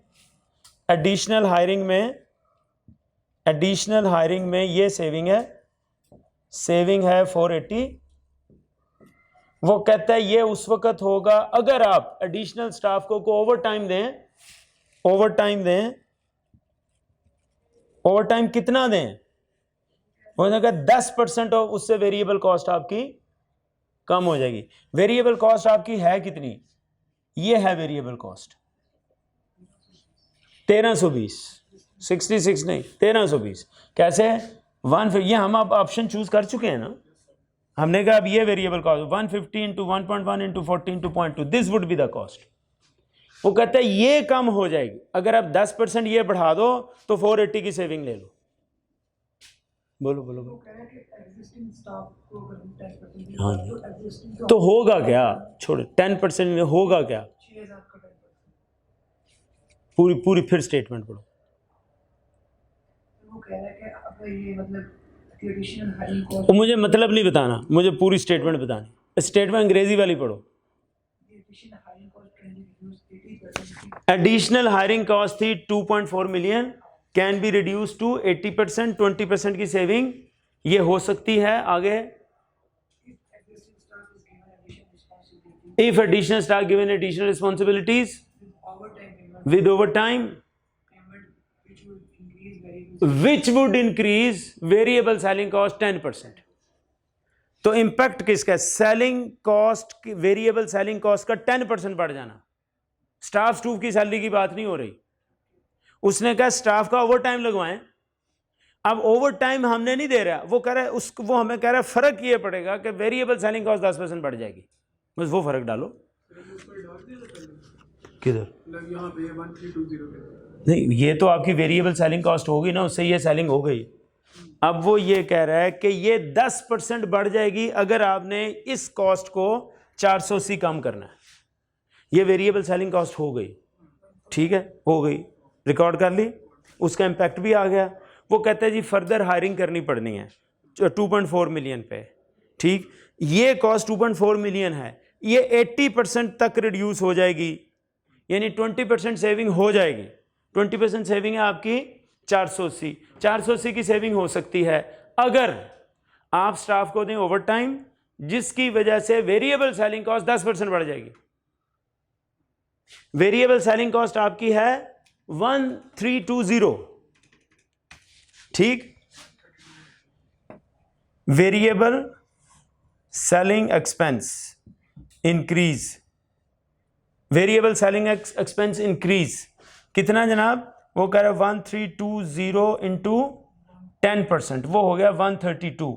Speaker 1: एडिशनल हायरिंग में ये सेविंग है 480। वो कहता है ये उस वक्त होगा अगर आप एडिशनल स्टाफ को ओवरटाइम कितना दें, वो कहता है 10% ऑफ, उससे वेरिएबल कॉस्ट आपकी कम हो जाएगी। वेरिएबल कॉस्ट आपकी है कितनी, ये है वेरिएबल कॉस्ट 1320, 66 नहीं 1320। कैसे 1, ये हम आप ऑप्शन चूज कर चुके हैं ना, हमने कहा अब ये variable cost 150 into 1.1 into 40 into 0.2, this would be the cost. वो कहता है ये कम हो जाएगी अगर आप 10% ये बढ़ा दो तो 480 की सेविंग ले लो। बोलो हाँ जी, तो होगा क्या, छोड़ो 10% में होगा क्या, पूरी फिर स्टेटमेंट पढ़ो। तो मुझे मतलब नहीं बताना, मुझे पूरी स्टेटमेंट बतानी। स्टेटमेंट अंग्रेजी वाली पढ़ो। एडिशनल हायरिंग कॉस्ट थी 2.4 million, can be reduce to 80%, 20% की सेविंग ये हो सकती है आगे, if additional staff given additional responsibilities with overtime which would increase variable selling cost 10%. तो इंपैक्ट किसका है? सेलिंग कॉस्ट की, वेरिएबल सेलिंग कॉस्ट का 10% बढ़ जाना। स्टाफ स्टूफ की सैलरी की बात नहीं हो रही, उसने कहा स्टाफ का ओवर टाइम लगवाएं। अब ओवर टाइम हमने नहीं दे रहा, वो कह रहा है वो हमें कह रहा है फर्क ये पड़ेगा कि वेरिएबल सेलिंग कॉस्ट 10% बढ़ जाएगी, बस वो फर्क डालो। किधर?
Speaker 2: यहाँ पे 1320
Speaker 1: नहीं, ये तो आपकी वेरिएबल सेलिंग कॉस्ट होगी ना, उससे ये सेलिंग हो गई। अब वो ये कह रहा है कि ये 10% बढ़ जाएगी अगर आपने इस कॉस्ट को 480 कम करना है। ये वेरिएबल सेलिंग कॉस्ट हो गई, ठीक है, हो गई, रिकॉर्ड कर ली, उसका इम्पैक्ट भी आ गया। वो कहते हैं जी फर्दर हायरिंग करनी पड़नी है 2.4 मिलियन पे, ठीक, ये कॉस्ट 2.4 मिलियन है, ये 80% तक रिड्यूस हो जाएगी, यानी 20% सेविंग हो जाएगी। 20% सेविंग है आपकी 480। 480 की सेविंग हो सकती है अगर आप स्टाफ को दें ओवर टाइम, जिसकी वजह से वेरिएबल सेलिंग कॉस्ट 10% बढ़ जाएगी। वेरिएबल सेलिंग कॉस्ट आपकी है 1320, ठीक। Variable selling expense increase, variable selling expense increase कितना जनाब? वो कह रहा है 1320 इंटू 10%, वो हो गया 132।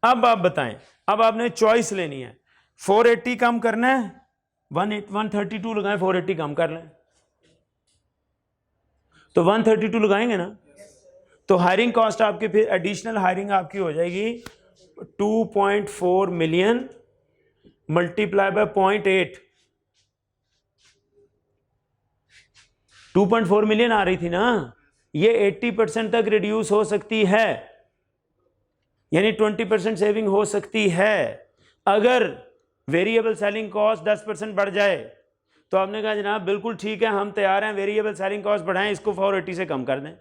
Speaker 1: अब आप बताएं, अब आपने चॉइस लेनी है, 480 कम करना है, 132 लगाएं, 480 कम कर लें, तो 132 लगाएंगे ना। तो हायरिंग कॉस्ट आपके फिर एडिशनल हायरिंग आपकी हो जाएगी 2.4 मिलियन मल्टीप्लाई बाय 0.8, 2.4 मिलियन आ रही थी ना, ये 80% तक रिड्यूस हो सकती है, यानी 20% सेविंग हो सकती है अगर वेरिएबल सेलिंग कॉस्ट 10% बढ़ जाए। तो आपने कहा जनाब बिल्कुल ठीक है, हम तैयार हैं, वेरिएबल सेलिंग कॉस्ट बढ़ाएं, इसको 480 से कम कर दें।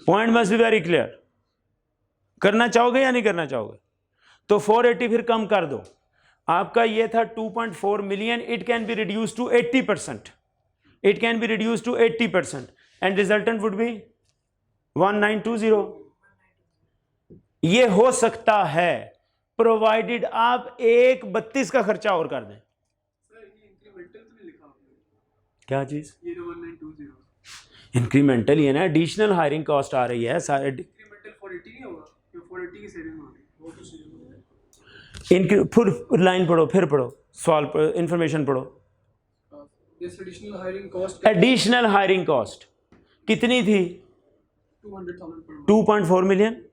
Speaker 1: Point must be very clear. करना चाहोगे या नहीं करना चाहोगे? तो 480 फिर कम कर दो, आपका ये था 2.4 million, it can be reduce to 80%, it can be reduce to 80% and resultant would be 1920। ये हो सकता है प्रोवाइडेड आप एक 32 का खर्चा और कर दें।
Speaker 2: सर ये इंक्रीमेंटल तो नहीं लिखा आपने?
Speaker 1: क्या चीज?
Speaker 2: ये जो 1920
Speaker 1: इंक्रीमेंटल ही है ना, एडिशनल हायरिंग कॉस्ट आ रही है सारे।
Speaker 2: इंक्रीमेंटल 480 नहीं होगा, ये 480 की सेविंग होगी, वो तो सेविंग होगी।
Speaker 1: फिर लाइन पढ़ो, फिर पढ़ो, सॉल्व इंफॉर्मेशन पढ़ो।
Speaker 2: This additional hiring cost,
Speaker 1: additional hiring cost कितनी थी?
Speaker 2: 200,000 per month
Speaker 1: 2.4 million.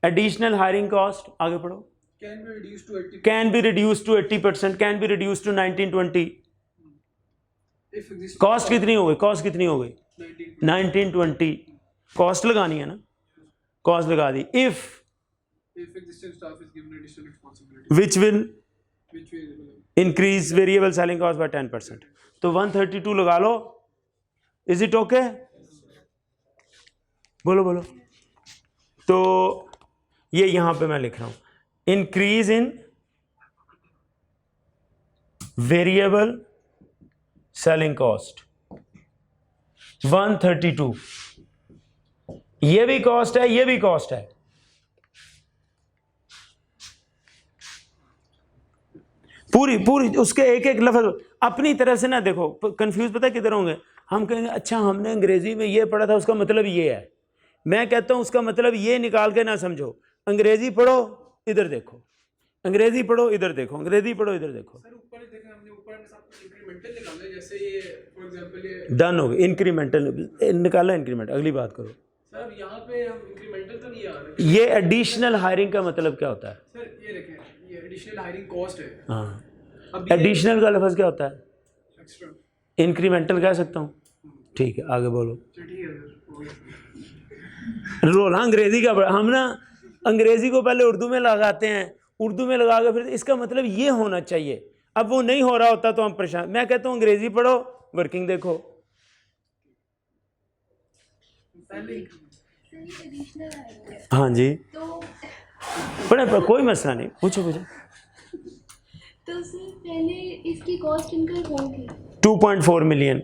Speaker 1: Additional hiring cost आगे पढ़ो,
Speaker 2: can be reduced to 80%
Speaker 1: can be reduce to 80%, can be reduce to 1920।
Speaker 2: if existing
Speaker 1: cost कितनी हो गई? कॉस्ट कितनी हो गई? 1920। कॉस्ट लगानी है ना, कॉस्ट लगा दी। If
Speaker 2: existing staff is given additional responsibility
Speaker 1: which will
Speaker 2: which will
Speaker 1: increase variable selling cost by 10%, तो 132 लगा लो। Is it okay? बोलो बोलो। तो ये यहां पे मैं लिख रहा हूं, increase in variable selling cost 132, ये भी कॉस्ट है, ये भी कॉस्ट है। पूरी उसके एक एक लफ्ज अपनी तरफ से ना देखो, कंफ्यूज पता है किधर होंगे? हम कहेंगे अच्छा हमने अंग्रेजी में ये पढ़ा था, उसका मतलब ये है। मैं कहता हूं उसका मतलब ये निकाल के ना समझो, अंग्रेजी पढ़ो इधर देखो, अंग्रेजी पढ़ो इधर देखो, अंग्रेजी पढ़ो इधर देखो।
Speaker 2: सर ऊपर देखें हमने, ऊपर में सब कुछ इंक्रीमेंटल निकाला है, जैसे ये फॉर एग्जांपल ये
Speaker 1: डन हो गया, इंक्रीमेंटल निकाला, इंक्रीमेंट अगली बात करो।
Speaker 2: सर यहाँ पे हम इंक्रीमेंटल तो नहीं आ रहे।
Speaker 1: ये एडिशनल हायरिंग का मतलब क्या होता है?
Speaker 2: सर ये देखें, ये एडिशनल हायरिंग कॉस्ट है।
Speaker 1: हाँ,
Speaker 2: अब ये
Speaker 1: एडिशनल का लफ्ज क्या होता है?
Speaker 2: एक्स्ट्रा।
Speaker 1: इंक्रीमेंटल कह सकता हूँ, ठीक है आगे बोलो।
Speaker 2: ठीक है सर, हो गया।
Speaker 1: रोल अंग्रेजी का, हम ना अंग्रेजी को पहले उर्दू में लगाते हैं, उर्दू में लगा के फिर इसका मतलब ये होना चाहिए। अब वो नहीं हो रहा होता तो हम परेशान। मैं कहता हूँ अंग्रेजी पढ़ो, वर्किंग देखो।
Speaker 4: सर ये एडिशनल है
Speaker 1: हाँ जी,
Speaker 4: तो
Speaker 1: पर कोई मसला नहीं, पूछो पूछो।
Speaker 4: तो सर पहले इसकी कॉस्ट इनकर होगी
Speaker 1: 2.4 मिलियन।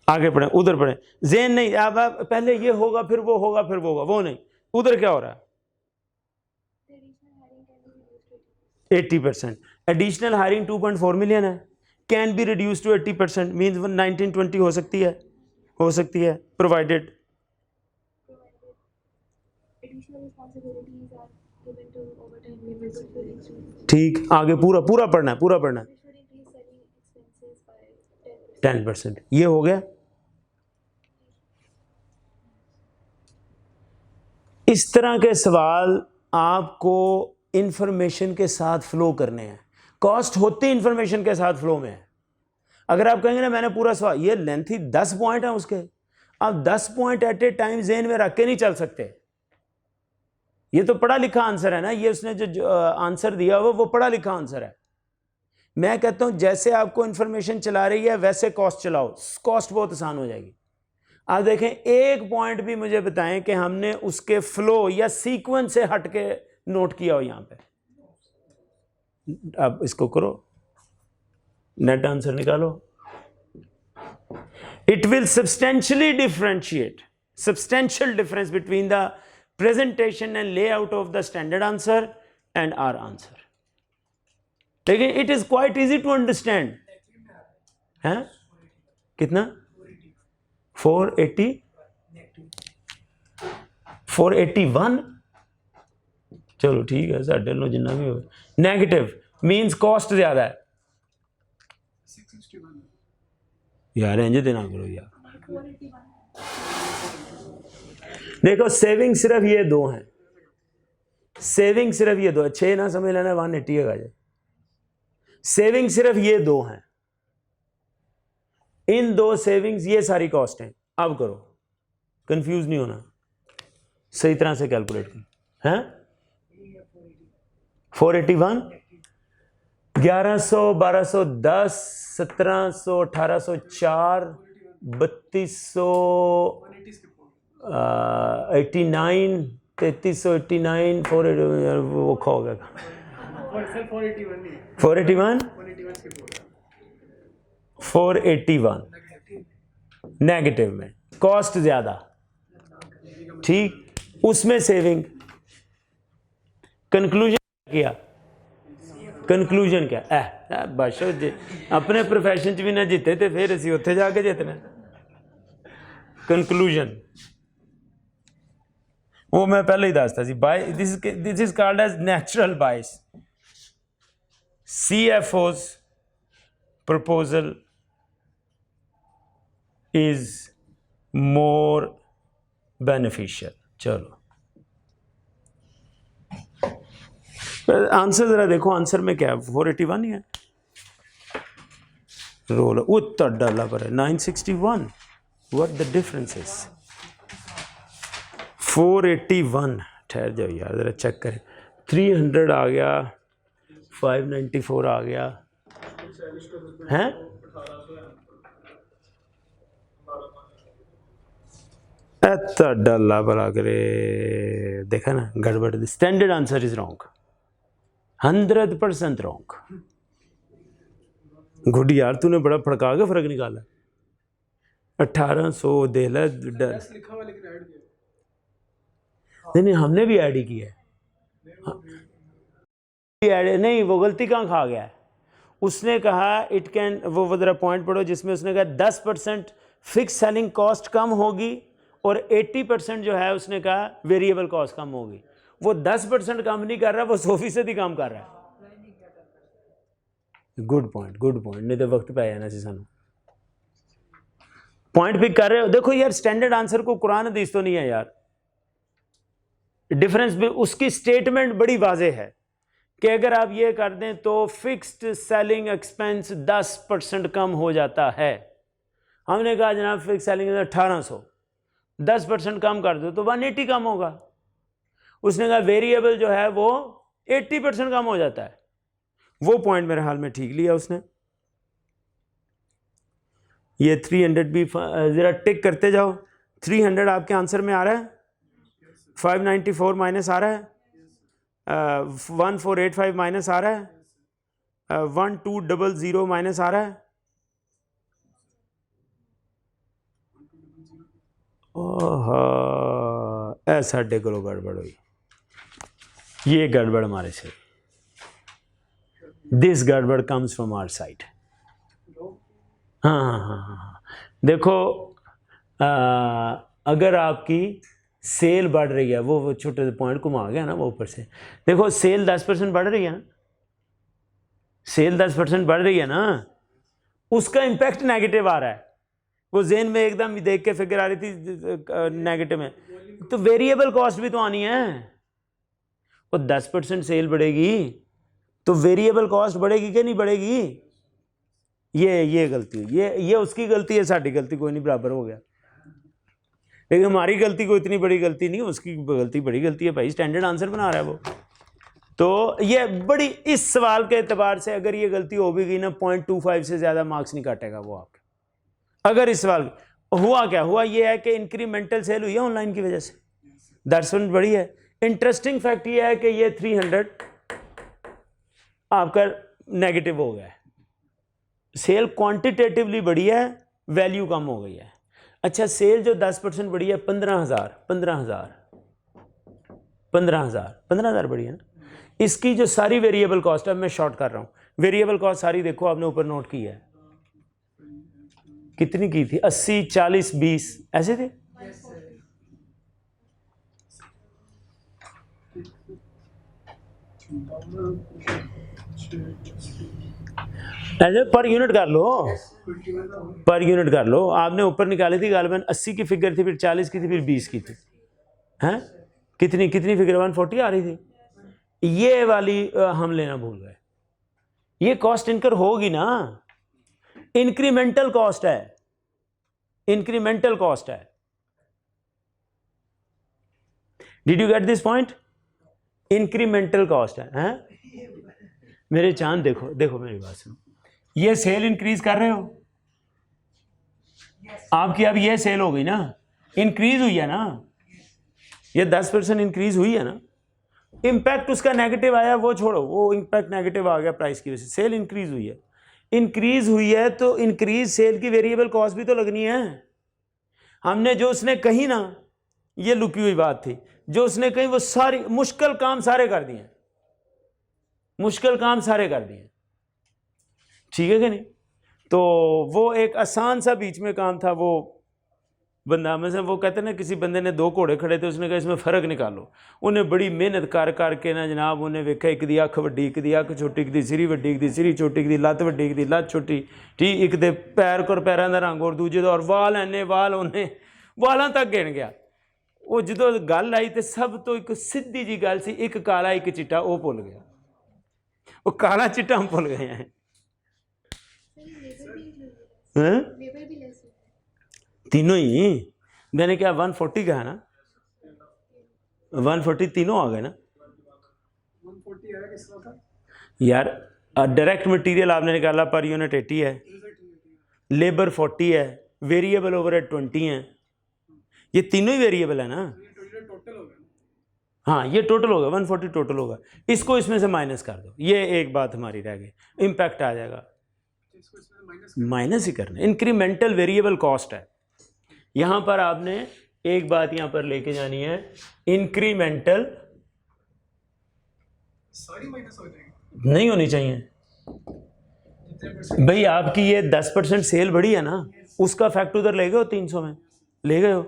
Speaker 1: आगे पढ़े, उधर पढ़े, जेन नहीं, अब आप पहले ये होगा फिर वो होगा फिर वो होगा, वो नहीं, उधर क्या हो रहा है?
Speaker 4: Additional hiring can be reduced
Speaker 1: 80%। Additional hiring 2.4 million है, can be reduce to 80%, means 1920 हो सकती है, provided.
Speaker 4: additional responsibilities are given to overtime labor to fill in
Speaker 1: ठीक, आगे पूरा पूरा पढ़ना है, पूरा पढ़ना है।
Speaker 4: This should increase selling expenses by 10%.
Speaker 1: 10%, ये हो गया। इस तरह के सवाल आपको इंफॉर्मेशन के साथ फ्लो करने हैं। कॉस्ट होती इंफॉर्मेशन के साथ फ्लो में है। अगर आप कहेंगे ना मैंने पूरा सवाल, ये लेंथी 10 पॉइंट है उसके, आप 10 पॉइंट एट ए टाइम जेन में रख के नहीं चल सकते। ये तो पढ़ा लिखा आंसर है ना, ये उसने जो आंसर दिया वो पढ़ा लिखा आंसर है। मैं कहता हूं जैसे आपको इंफॉर्मेशन चला रही है वैसे कॉस्ट चलाओ, कॉस्ट बहुत आसान हो जाएगी। आप देखें, एक पॉइंट भी मुझे बताएं कि हमने उसके फ्लो या सीक्वेंस से हट के नोट किया हो यहां पे। अब इसको करो, नेट आंसर निकालो। It will substantially differentiate, substantial difference between the presentation and layout of the standard answer and our answer. लेकिन it is quite easy to understand. हैं? कितना? 480? 481? चलो ठीक है, साढ़े लो जिन्ना भी हो। नेगेटिव मीन्स कॉस्ट ज्यादा है।
Speaker 2: 661
Speaker 1: यार इंज देना करो यार। देखो सेविंग सिर्फ ये दो हैं, सेविंग सिर्फ ये दो है, 6 ना समझ लेना 180 है। सेविंग सिर्फ ये दो हैं, इन दो सेविंग्स ये सारी कॉस्ट हैं। अब करो, कंफ्यूज नहीं होना, सही तरह से कैलकुलेट करो। हैं 481, 1100, 1210, 1700, 1804, 3200, 89, 3389, 480, वो खो गया।
Speaker 2: 481 नहीं,
Speaker 1: 481,
Speaker 2: 181 के बोल
Speaker 1: 481 नेगेटिव में, कॉस्ट ज्यादा, ठीक, उसमें सेविंग। कंक्लूजन किया, कंक्लूजन क्या बादशाह जी अपने प्रोफेशन च भी ना जीते थे फिर असी उत्थे जाके जितना। कंक्लूजन वो मैं पहले ही दसता सी, this is called as natural bias. CFO's proposal is more beneficial. चलो आंसर जरा देखो, आंसर में क्या है? 481 ही है, रोल उत्तर डाला पर है 961। What the difference is? 481, ठहर जाओ यार जरा चेक करें। 300 आ गया, 594 आ गया, हैं? इतना डल्ला बला करे, देखा ना गड़बड़। Standard answer is wrong, 100% wrong. Good यार, तूने बड़ा फड़का के फर्क निकाला। 1800 दे ला डर।
Speaker 2: लिखा हुआ लेकिन ऐड किया
Speaker 1: नहीं, हमने भी ऐड ही किया है। नहीं, वो गलती कहाँ खा गया है? उसने कहा इट कैन, वो जरा पॉइंट पढ़ो जिसमें उसने कहा 10% फिक्स सेलिंग कॉस्ट कम होगी और 80% जो है उसने कहा वेरिएबल कॉस्ट कम होगी। वो 10% कम नहीं कर रहा, वो 100% ही काम कर रहा है। गुड पॉइंट, गुड पॉइंट, नहीं तो वक्त पे आया ना सानू पॉइंट पिक कर रहे हो। देखो यार, स्टैंडर्ड आंसर को कुरान हदीस तो नहीं है यार, डिफरेंस भी उसकी स्टेटमेंट बड़ी वाजे है कि अगर आप ये कर दें तो फिक्स्ड सेलिंग एक्सपेंस 10% कम हो जाता है। हमने कहा जनाब फिक्स सेलिंग 1800, 10% कम कर दो तो 180 कम होगा। उसने कहा वेरिएबल जो है वो 80% कम हो जाता है। वो पॉइंट मेरे हाल में ठीक लिया उसने। ये 300 भी जरा टिक करते जाओ। 300 आपके आंसर में आ रहा है? 594 माइनस आ रहा है, 1485 माइनस आ रहा है, 1200 माइनस आ रहा है। ओह साढ़े को गड़बड़ हुई, ये गड़बड़ हमारे से, दिस गड़बड़ कम्स फ्रॉम आवर साइड। हाँ हाँ हाँ हाँ, देखो अगर आपकी सेल बढ़ रही है, वो छोटे से पॉइंट घुमा गया ना वो ऊपर से, देखो सेल 10% बढ़ रही है ना, सेल 10% बढ़ रही है ना, उसका इम्पैक्ट नेगेटिव आ रहा है। वो जेन में एकदम देख के फिगर आ रही थी नेगेटिव में, तो वेरिएबल कॉस्ट भी तो आनी है। वो 10% सेल बढ़ेगी तो वेरिएबल कॉस्ट बढ़ेगी कि नहीं बढ़ेगी? ये गलती हुई, ये उसकी गलती है, साड़ी गलती कोई नहीं, बराबर हो गया। लेकिन हमारी गलती कोई इतनी बड़ी गलती नहीं, उसकी गलती बड़ी गलती है भाई, स्टैंडर्ड आंसर बना रहा है वो। तो ये बड़ी, इस सवाल के एतबार से अगर ये गलती हो भी गई ना, 0.25 से ज़्यादा मार्क्स नहीं काटेगा वो आपके। अगर इस सवाल हुआ, क्या हुआ ये है कि इंक्रीमेंटल सेल हुई है ऑनलाइन की वजह से, 10% बढ़ी है। इंटरेस्टिंग फैक्ट ये है कि ये 300 आपका नेगेटिव हो गया है, सेल क्वांटिटेटिवली बढ़ी है, वैल्यू कम हो गई है। अच्छा, सेल जो 10% बढ़ी है, 15,000 बढ़ी है ना, इसकी जो सारी वेरिएबल कॉस्ट है, मैं शॉर्ट कर रहा हूँ, वेरिएबल कॉस्ट सारी देखो आपने ऊपर नोट की है, कितनी की थी? 80, 40, 20 ऐसे थे। ऐसे पर यूनिट कर लो, पर यूनिट कर लो। आपने ऊपर निकाली थी गालिबन 80 की फिगर थी, फिर 40 की थी, फिर 20 की थी, हैं? कितनी फिगर 140 आ रही थी। ये वाली हम लेना भूल गए। ये कॉस्ट इनकर होगी ना, इंक्रीमेंटल कॉस्ट है, इंक्रीमेंटल कॉस्ट है। Did you get this point? Incremental cost है, हैं? मेरे चांद देखो, देखो मेरी बात सुनो, ये सेल इंक्रीज कर रहे हो आपकी, अब ये सेल हो गई ना, इंक्रीज हुई है ना, ये 10% इंक्रीज हुई है ना, इम्पैक्ट उसका नेगेटिव आया, वो छोड़ो, वो इम्पैक्ट नेगेटिव आ गया प्राइस की वजह से, सेल इंक्रीज हुई है। इंक्रीज हुई है तो इंक्रीज सेल की वेरिएबल कॉस्ट भी तो लगनी है। हमने जो उसने कही ना, ये लुकी हुई बात थी, जो उसने कही वो सारी मुश्किल काम सारे कर दिए, मुश्किल काम सारे कर दिए, ठीक है कि नहीं? तो वो एक आसान सा बीच में काम था, वो बंदा में से, वो कहते ना, किसी बंदे ने 2 घोड़े खड़े थे, उसने कहा इसमें फ़र्क निकालो, उन्हें बड़ी मेहनत कर करके ना जनाब, उन्हें वेखा एक दी अख वड्डी, एक दी अख छोटी, एक दी सिरी वड्डी, एक दी सिरी छोटी, एक दी लत्त वड्डी, एक दी लत्त छोटी, ठीक, एक दे पैर को पैरों का रंग और दूजे का, और वाल इन्ने वाल, उन्हें वालों तक गिन गया। वो जो गल आई तो सब तो एक सीधी जी गल सी, एक काला एक चिट्टा, वो भुल गया, वो काला चिट्टा हम भुल गए हैं। तीनों ही, मैंने क्या 140 का है ना, 140 तीनों आ गए ना
Speaker 2: 140 आया किसका था
Speaker 1: यार। डायरेक्ट मटेरियल आपने निकाला पर यूनिट 80 है, लेबर 40 है, वेरिएबल ओवरहेड 20 है, ये तीनों ही वेरिएबल है ना।
Speaker 2: टोटल हो गया।
Speaker 1: हाँ ये टोटल होगा, 140 टोटल होगा, इसको इसमें से माइनस कर दो, ये एक बात हमारी रह गई, इम्पैक्ट आ जाएगा, माइनस ही करना, इंक्रीमेंटल वेरिएबल कॉस्ट है। यहाँ पर आपने एक बात यहाँ पर लेके जानी है, इंक्रीमेंटल
Speaker 2: सारी माइनस हो जाएगी,
Speaker 1: नहीं होनी चाहिए भाई। आपकी ये 10% सेल बढ़ी है ना, उसका फैक्ट उधर ले गए हो, 300 में ले गए हो,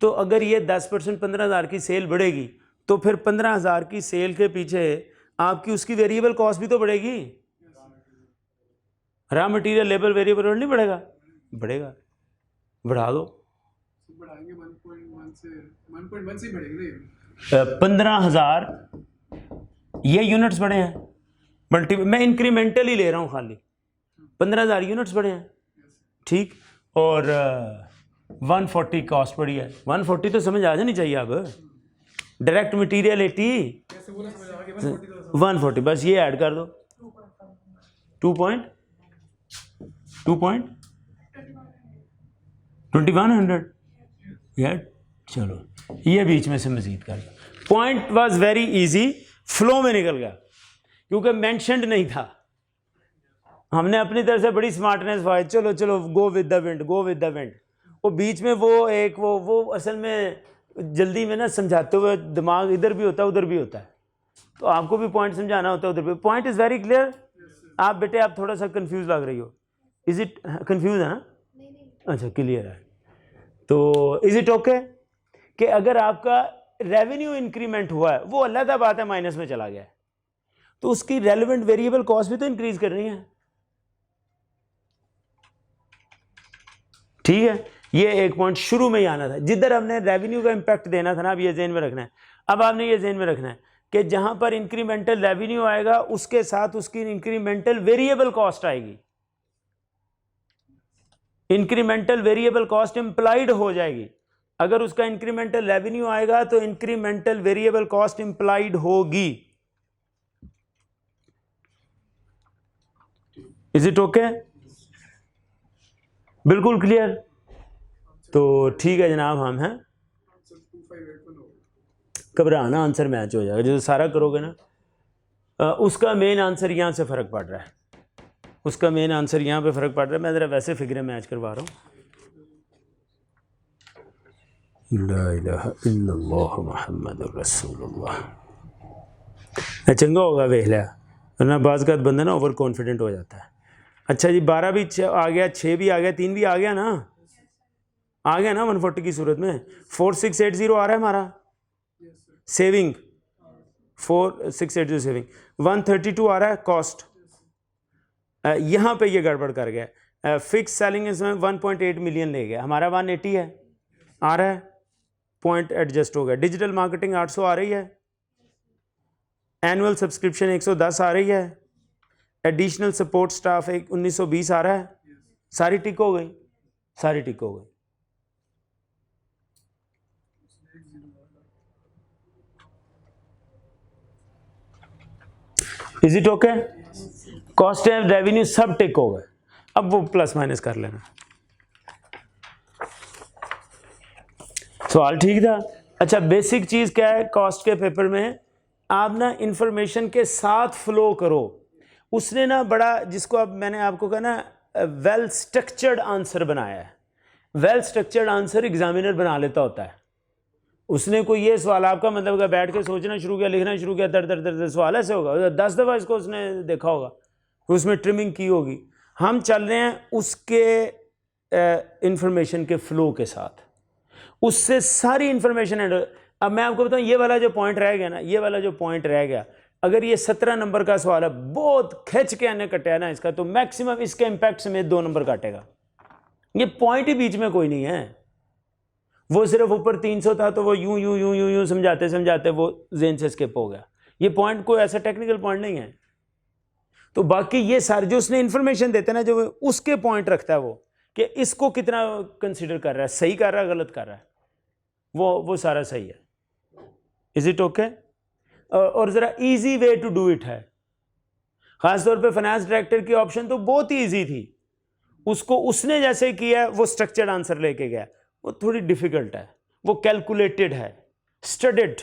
Speaker 1: तो अगर ये 10% 15,000 की सेल बढ़ेगी, तो फिर 15,000 की सेल के पीछे आपकी उसकी वेरिएबल कॉस्ट भी तो बढ़ेगी। रॉ मटेरियल लेबर वेरिएबल नहीं बढ़ेगा? बढ़ेगा, बढ़ा दो,
Speaker 2: बढ़ाएंगे 1.1 से 1.1 से बढ़ेंगे।
Speaker 1: 15,000 ये यूनिट्स बढ़े हैं, मल्टी मैं इंक्रीमेंटल ही ले रहा हूँ खाली, 15,000 यूनिट्स बढ़े हैं, ठीक, और 140 कॉस्ट बढ़ी है। 140 तो समझ आ जानी चाहिए अब, डायरेक्ट मटेरियल 80, 140 बस ये ऐड कर दो, 2.2100 यार, चलो ये बीच में से मजीद कर दो। Point was very easy, flow में निकल गया क्योंकि मेंशन्ड नहीं था। हमने अपनी तरफ से बड़ी स्मार्टनेस पाई, चलो चलो go with the wind, go with the wind. वो बीच में वो असल में जल्दी में ना समझाते हुए दिमाग इधर भी होता है उधर भी होता है, तो आपको भी पॉइंट समझाना होता है उधर भी। Point is very clear. आप बेटे आप थोड़ा सा कंफ्यूज लग रही हो, इज इट कंफ्यूज है ना? अच्छा क्लियर है। तो इज इट ओके कि अगर आपका रेवेन्यू इंक्रीमेंट हुआ है वो अलग बात है, माइनस में चला गया है, तो उसकी रेलेवेंट वेरिएबल कॉस्ट भी तो इंक्रीज कर रही है। ठीक है, ये एक पॉइंट शुरू में ही आना था, जिधर हमने रेवेन्यू का इंपैक्ट देना था ना, अब ये जेन में रखना है। अब आपने ये जेन में रखना है कि जहां पर इंक्रीमेंटल रेवेन्यू आएगा उसके साथ उसकी इंक्रीमेंटल वेरिएबल कॉस्ट आएगी। इंक्रीमेंटल वेरिएबल कॉस्ट इंप्लाइड हो जाएगी। अगर उसका इंक्रीमेंटल रेवेन्यू आएगा तो इंक्रीमेंटल वेरिएबल कॉस्ट इंप्लाइड होगी। Is it okay? बिल्कुल क्लियर। तो ठीक है जनाब, हम हैं घबराना, आंसर मैच हो जाएगा जो सारा करोगे ना। उसका मेन आंसर यहाँ से फ़र्क पड़ रहा है, उसका मेन आंसर यहाँ पे फ़र्क पड़ रहा है। मैं ज़रा वैसे फिगरें मैच करवा रहा हूँ। ला इलाहा इल्लल्लाह मुहम्मदुर रसूलुल्लाह। चंगा होगा वेख लिया, वरना बाज़ का बंदा ना ओवर कॉन्फिडेंट हो जाता है। अच्छा जी 12 भी आ गया, 6 भी आ गया, 3 भी आ गया ना, आ गया ना 140 की सूरत में। 4680 आ रहा है हमारा सेविंग, 4680 सेविंग। 132 आ रहा है कॉस्ट। यहाँ पे ये गड़बड़ कर गया। फिक्स सेलिंग इसमें 1.8 मिलियन ले गया, हमारा 180 है, आ रहा है, पॉइंट एडजस्ट हो गया। डिजिटल मार्केटिंग 800 आ रही है, एनुअल सब्सक्रिप्शन 110 आ रही है, एडिशनल सपोर्ट स्टाफ 1920 आ रहा है। सारी टिक हो गई, सारी टिक हो गई। Is it okay? Cost and revenue सब टिक हो गए। अब वो प्लस माइनस कर लेना। सवाल ठीक था। अच्छा बेसिक चीज क्या है कॉस्ट के पेपर में, आप ना इंफॉर्मेशन के साथ फ्लो करो। उसने ना बड़ा, जिसको अब मैंने आपको कहा ना, वेल स्ट्रक्चर्ड आंसर बनाया है। वेल स्ट्रक्चर्ड आंसर एग्जामिनर बना लेता होता है। उसने कोई ये सवाल, आपका मतलब का बैठ के सोचना शुरू किया, लिखना शुरू किया, दर दर दर दर सवाल ऐसे होगा, 10 दफ़ा इसको उसने देखा होगा, उसमें ट्रिमिंग की होगी। हम चल रहे हैं उसके इंफॉर्मेशन के फ्लो के साथ, उससे सारी इंफॉर्मेशन। अब मैं आपको बताऊं, ये वाला जो पॉइंट रह गया ना, ये वाला जो पॉइंट रह गया, अगर ये 17 नंबर का सवाल है, बहुत खिंच के आने कटा ना इसका, तो मैक्सिमम इसके इम्पैक्ट समेत 2 नंबर काटेगा। ये पॉइंट ही बीच में कोई नहीं है, वो सिर्फ ऊपर 300 था तो वो यूं यूं यूं यूं यूं समझाते समझाते वो जेन से स्किप हो गया। ये पॉइंट कोई ऐसा टेक्निकल पॉइंट नहीं है। तो बाकी ये सारे जो उसने इंफॉर्मेशन देते ना, जो उसके पॉइंट रखता है वो, कि इसको कितना कंसिडर कर रहा है, सही कर रहा है गलत कर रहा है, वो सारा सही है। Is it okay? और ज़रा easy way to do it है। ख़ासतौर पे फाइनेंस डायरेक्टर की ऑप्शन तो बहुत ही ईजी थी, उसको उसने जैसे किया वो स्ट्रक्चर्ड आंसर लेके गया। वो थोड़ी डिफ़िकल्ट है, वो कैलकुलेटेड है, स्टडीड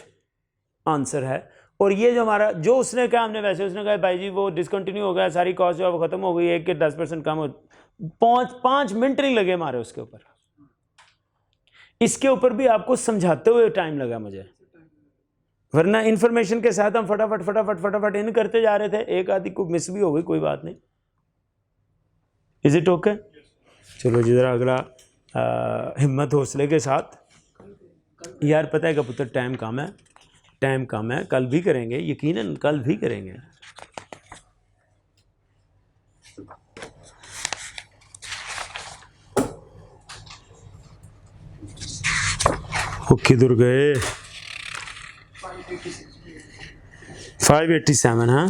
Speaker 1: आंसर है। और ये जो हमारा, जो उसने कहा हमने वैसे, उसने कहा भाई जी वो डिसकंटिन्यू हो गया, सारी कॉस्ट जो अब ख़त्म हो गई, 1 के 10% कम हो, 5 मिनट नहीं लगे हमारे उसके ऊपर। इसके ऊपर भी आपको समझाते हुए टाइम लगा मुझे, वरना इंफॉर्मेशन के साथ हम फटाफट फटाफट फटाफट इन करते जा रहे थे। एक आदि को मिस भी हो गई, कोई बात नहीं। Is it okay? चलो जी जरा अगला, हिम्मत हौसले के साथ। यार पता है कबूतर, टाइम कम है, टाइम कम है, कल भी करेंगे, यकीनन कल भी करेंगे। वो किधर गए? 587। हाँ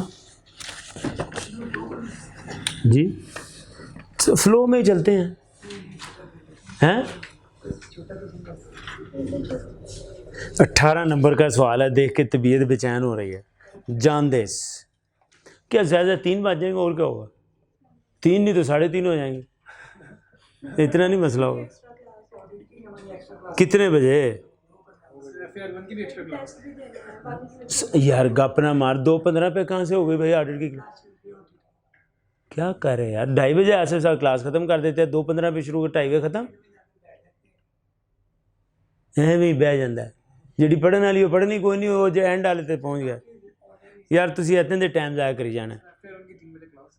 Speaker 1: जी, फ्लो में चलते हैं। हैं 18 नंबर का सवाल है, देख के तबीयत बेचैन हो रही है। जानदेस क्या ज़्यादा 3 बज जाएंगे और क्या होगा? 3 नहीं तो 3:30 हो जाएंगे, इतना नहीं मसला होगा। कितने बजे?
Speaker 2: FAR1 की भी एक्स्ट्रा क्लास।
Speaker 3: टेस्ट भी देना है बाकी
Speaker 1: यार गप ना मार, 2:15 पे कहाँ से हो गई भाई ऑडिट की क्लास? क्या कर रहे हैं यार, 2:30 बजे ऐसे साथ क्लास खत्म कर देते हैं, 2:15 पे शुरू कर 2:30 बजे खत्म। ਐਵੇਂ ਹੀ ਬਹਿ ਜਾਂਦਾ ਜਿਹੜੀ ਪੜ੍ਹਨ ਵਾਲੀ ਉਹ ਪੜ੍ਹਨੀ ਕੋਈ ਨਹੀਂ, ਉਹ ਜੇ ਐਂਡ ਵਾਲੇ ਤੇ ਪਹੁੰਚ ਗਿਆ यार तुसी इतने दे टाइम ज़ाया करी जाना।
Speaker 2: FAR1 की 3 बजे क्लास।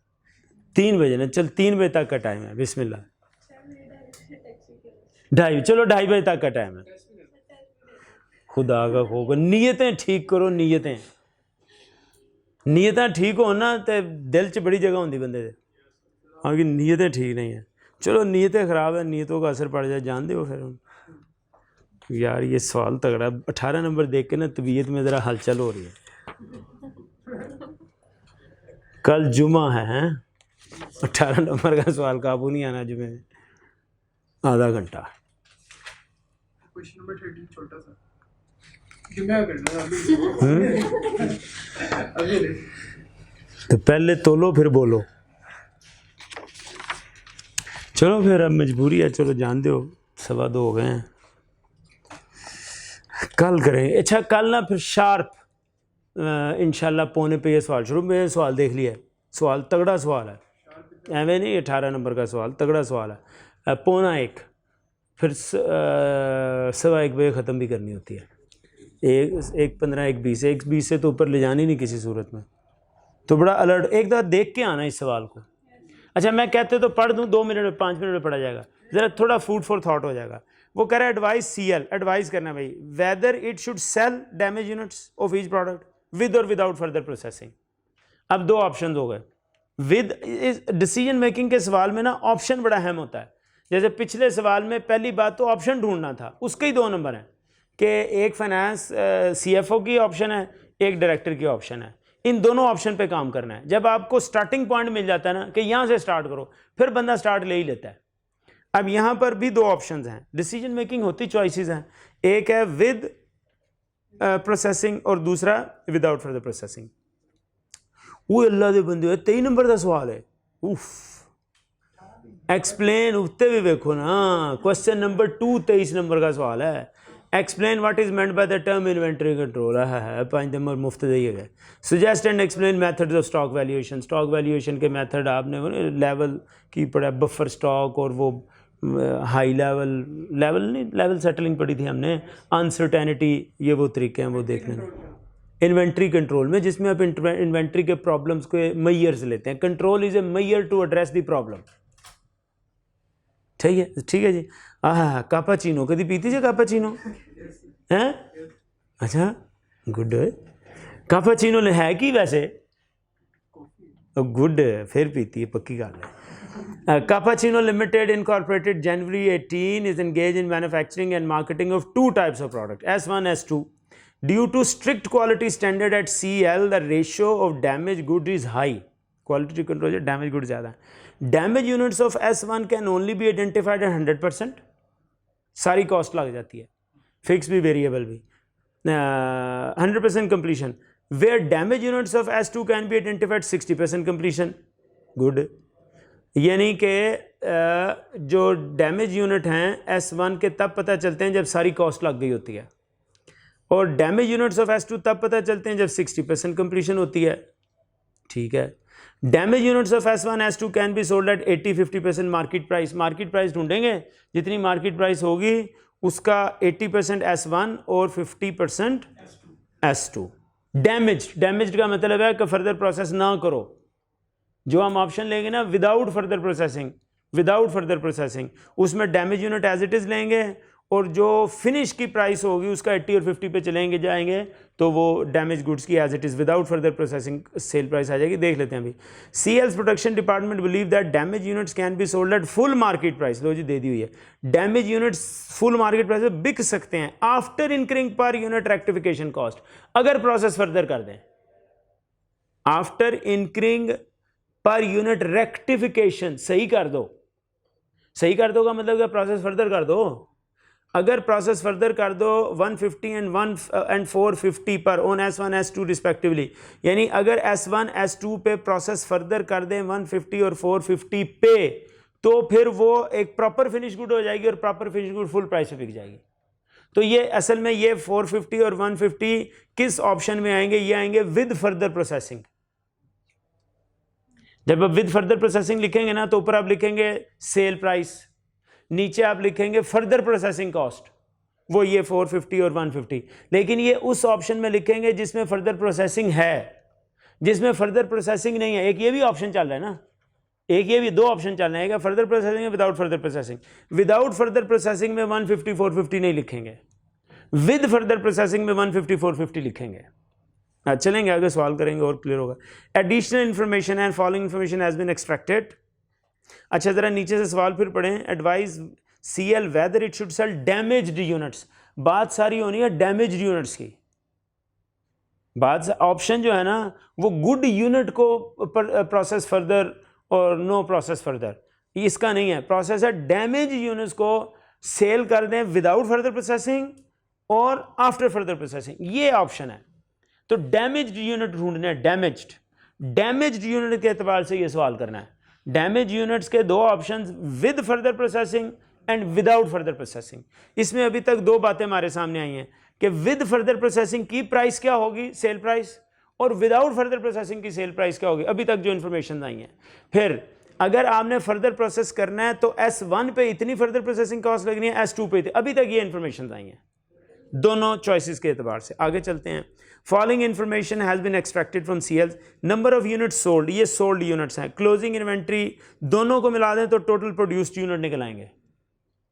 Speaker 1: 3 बजे ना, चल 3 बजे तक का टाइम है, बिस्मिल्लाह। 2:30, चलो 2:30 बजे तक का टाइम है। खुदा का खौफ, नीयतें ठीक करो, नीयतें ठीक हो ना तो दिल च बड़ी जगह होंगी बंदे दे। हाँ कि नीयतें ठीक नहीं है, चलो नीयतें ख़राब है, नीयतों का असर पड़ जाए, जान दो फिर। यार ये सवाल तगड़ा, 18 नंबर देख के ना तबीयत में ज़रा हलचल हो रही है। कल जुमा है, हैं 18 नंबर का सवाल काबू नहीं आना जुमे में, आधा घंटा।
Speaker 2: क्वेश्चन नंबर 13 छोटा सा जुम्मे करना है अभी नहीं।
Speaker 1: तो पहले तोलो फिर बोलो। चलो फिर अब मजबूरी है, चलो जान दो, 2:15 हो गए हैं, कल करेंगे। अच्छा कल ना फिर शार्प इंशाल्लाह 2:45 पे ये सवाल शुरू। मैंने सवाल देख लिया है, सवाल तगड़ा सवाल है, एवं नहीं 18 नंबर का सवाल, तगड़ा सवाल है। 1:45 फिर 1:15 बजे ख़त्म भी करनी होती है। 1:15 1:20 1:20 से तो ऊपर ले जानी नहीं किसी सूरत में, तो बड़ा अलर्ट एक दफ़ा देख के आना इस सवाल को। अच्छा मैं कहते तो पढ़ दूँ 2 मिनट में 5 मिनट में पढ़ा जाएगा, ज़रा थोड़ा फूड फॉर थाट हो जाएगा। वो कह रहा है एडवाइस CL, एडवाइस करना भाई, weather it should cell damage units of each product with और विदाउट फर्दर प्रोसेसिंग। अब 2 ऑप्शन हो गए। विद डिसीजन मेकिंग के सवाल में ना ऑप्शन बड़ा अहम होता है। जैसे पिछले सवाल में पहली बात तो ऑप्शन ढूंढना था, उसके ही 2 नंबर हैं कि एक फाइनेंस CFO की ऑप्शन है, एक डायरेक्टर की ऑप्शन है। इन दोनों ऑप्शन पे काम करना है। जब आपको स्टार्टिंग पॉइंट मिल जाता है ना कि यहाँ से स्टार्ट करो, फिर बंदा स्टार्ट ले ही लेता है। अब यहाँ पर भी 2 ऑप्शंस हैं, डिसीजन मेकिंग होती चॉइसेस हैं, एक है विद प्रोसेसिंग और दूसरा विदाउट फर्दर प्रोसेसिंग। वो अल्लाह दे बंदे 23 नंबर का सवाल है, उफ एक्सप्लेन उत्ते भी देखो ना, क्वेश्चन नंबर 2 23 नंबर का सवाल है। Explain what is meant by the term inventory control है 5 नंबर मुफ्त दे गए। Suggest and explain methods of stock valuation, stock valuation के मेथड आपने लेवल की पढ़ा, बफर स्टॉक और वो हाई लेवल सेटलिंग पढ़ी थी हमने, अनसर्टेनिटी, ये वो तरीके हैं वो देखने में। इन्वेंट्री कंट्रोल में जिसमें आप इन्वेंट्री के प्रॉब्लम्स को मैयर्स लेते हैं, control is a measure to address the problem. ठीक है जी। हाँ कापाचीनो कभी पीती है कापाचीनो हैं? अच्छा गुड, कापाचीनो है कि वैसे गुड, फिर पीती है पक्की गल है। Cappuccino Limited Incorporated January 18 is engaged in manufacturing and marketing of 2 types of product, S1 S2. Due to strict quality standard at CL, the ratio of damaged goods is high. Quality control से damaged goods ज़्यादा है। Damage units of S1 can only be identified at 100%. सारी कॉस्ट लग जाती है, फिक्स भी वेरिएबल भी। 100% completion. Where damage units of S2 can be identified 60% completion. Good. यानी कि जो डैमेज यूनिट हैं S1 के तब पता चलते हैं जब सारी कॉस्ट लग गई होती है, और डैमेज यूनिट्स ऑफ S2 तब पता चलते हैं जब 60% कंप्लीशन होती है। ठीक है। Damage units of S1 S2 can be sold eight 80-50% market price. Market price ढूंढेंगे, जितनी मार्केट प्राइस होगी उसका 80% S1 और 50% S2। डैमेज का मतलब है कि फर्दर प्रोसेस ना करो। जो हम ऑप्शन लेंगे ना विदाउट फर्दर प्रोसेसिंग, उसमें damage unit as it is लेंगे, और जो फिनिश की प्राइस होगी उसका 80 और 50 पे जाएंगे तो वो डैमेज गुड्स की as it is without further processing sale price आ जाएगी। देख लेते हैं अभी। CL's production department believe that damage units can be sold at full market price. लो जी दे दी हुई है, damage units full market price पे बिक सकते हैं after incurring per unit rectification cost, अगर प्रोसेस फर्दर कर दें। After incurring per unit rectification, सही कर दो का मतलब क्या, प्रोसेस फर्दर कर दो। अगर प्रोसेस फर्दर कर दो 150 एंड 450 पर ऑन S1 S2 रिस्पेक्टिवली, यानी अगर S1 S2 पे प्रोसेस फर्दर कर दें 150 और 450 पे, तो फिर वो एक प्रॉपर फिनिश गुड हो जाएगी और proper finish good full price पे बिक जाएगी। तो ये असल में ये 450 और 150 किस ऑप्शन में आएंगे? ये आएंगे विद फर्दर प्रोसेसिंग। जब आप विद फर्दर प्रोसेसिंग लिखेंगे ना तो ऊपर आप लिखेंगे सेल प्राइस, नीचे आप लिखेंगे फर्दर प्रोसेसिंग कॉस्ट, वो ये 450 और 150। लेकिन ये उस ऑप्शन में लिखेंगे जिसमें फर्दर प्रोसेसिंग है, जिसमें फर्दर प्रोसेसिंग नहीं है। एक ये भी ऑप्शन चल रहा है ना, एक ये भी, दो ऑप्शन चल रहे हैं, फर्दर प्रोसेसिंग है without further processing. Without further processing में 150 450 नहीं लिखेंगे, विद फर्दर प्रोसेसिंग में 150 450 लिखेंगे। चलेंगे आगे, सवाल करेंगे और क्लियर होगा। Additional information and following information has been extracted. अच्छा जरा नीचे से सवाल फिर पढ़ें। Advise CL whether it should sell damaged units. बात सारी होनी है डैमेज्ड यूनिट्स की। बात ऑप्शन जो है ना वो गुड यूनिट को प्रोसेस फर्दर और नो प्रोसेस फर्दर, इसका नहीं है। प्रोसेस है डैमेज यूनिट्स को सेल कर दें विदाउट फर्दर प्रोसेसिंग और आफ्टर फर्दर प्रोसेसिंग, ये ऑप्शन है। तो डैमेज्ड यूनिट ढूंढना है, डैमेज्ड यूनिट के एतबार से ये सवाल करना है। डैमेज यूनिट्स के दो options, with further processing and without further processing. इसमें अभी तक दो बातें हमारे सामने आई हैं कि विद फर्दर प्रोसेसिंग की प्राइस क्या होगी, सेल प्राइस, और विदाउट फर्दर प्रोसेसिंग की सेल प्राइस क्या होगी, अभी तक जो इन्फॉर्मेशन आई है। फिर अगर आपने फर्दर प्रोसेस करना है तो S1 पे इतनी फर्दर प्रोसेसिंग कॉस्ट लगनी है, S2 पे, अभी तक ये इन्फॉर्मेशन आई है दोनों चॉइसेस के एतबार से। आगे चलते हैं। Following information has been extracted from CL। Number of units sold, ये सोल्ड यूनिट्स हैं। क्लोजिंग इन्वेंट्री, दोनों को मिला दें तो टोटल प्रोड्यूस्ड यूनिट निकल आएंगे,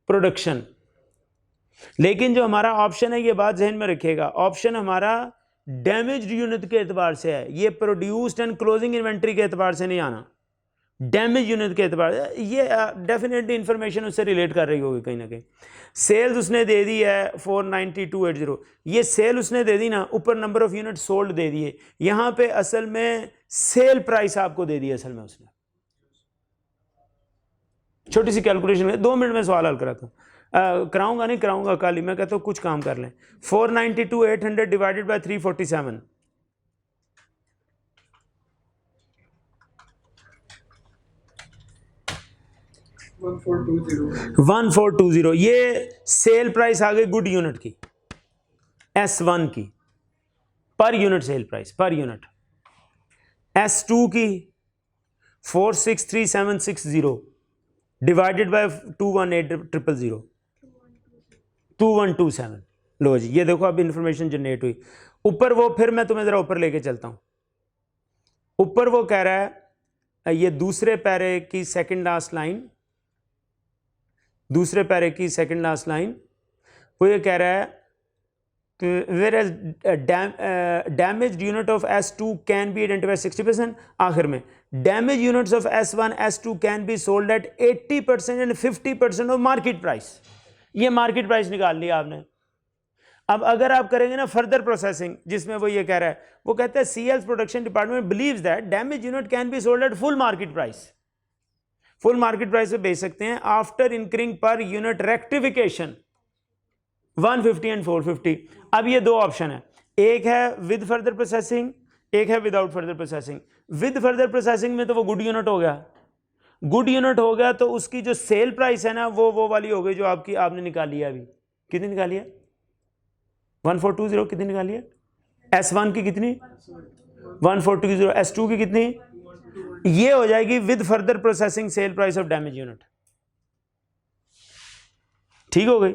Speaker 1: प्रोडक्शन। लेकिन जो हमारा ऑप्शन है, ये बात जहन में रखिएगा, ऑप्शन हमारा डैमेज्ड यूनिट के एतबार से है, ये प्रोड्यूस्ड एंड क्लोजिंग इन्वेंट्री के एतबार से नहीं आना, डैमेज यूनिट के एतबार से। ये डेफिनेटली इंफॉर्मेशन उससे रिलेट कर रही होगी कहीं ना कहीं। सेल्स उसने दे दी है 49280, ये सेल उसने दे दी ना, ऊपर नंबर ऑफ यूनिट सोल्ड दे दिए, यहाँ पे असल में सेल प्राइस आपको दे दी असल में उसने। छोटी सी कैलकुलेशन में 2 मिनट में सवाल हल कराता हूँ, कराऊंगा नहीं कराऊंगा कल ही, मैं कहता हूँ कुछ काम कर लें। 492,800 डिवाइडेड बाय 347, 1420। ये सेल प्राइस आ गई गुड यूनिट की, S1 की, per unit sale price per unit. S2 की 463760 डिवाइडेड बाय 218000, 2127। लो जी, ये देखो अब इंफॉर्मेशन जनरेट हुई। ऊपर वो, फिर मैं तुम्हें जरा ऊपर लेके चलता हूं। ऊपर वो कह रहा है, ये दूसरे पैरे की सेकंड लास्ट लाइन, दूसरे पैरे की सेकंड लास्ट लाइन, वो ये कह रहा है whereas damaged unit of S2 can be identified 60%। आखिर में damaged units of S1 S2 can be sold at 80% and 50% of market price। ये मार्केट प्राइस निकाल लिया आपने। अब अगर आप करेंगे ना फर्दर प्रोसेसिंग, जिसमें वो ये कह रहा है, वो कहता है CL's production department believes that damage unit can be sold at full market price. Full market price पे बेच सकते हैं after incurring per unit rectification 150 and 450। अब ये दो ऑप्शन है, एक है विद फर्दर प्रोसेसिंग, एक है without further processing. With further processing में तो वो गुड यूनिट हो गया, गुड यूनिट हो गया तो उसकी जो सेल प्राइस है ना वो वाली हो गई जो आपने निकाली है। अभी कितनी निकाली है? 1420। कितनी निकाली है? S1 की कितनी? 1420। S2 की कितनी? ये हो जाएगी with further processing sale price of damage unit. ठीक हो गई?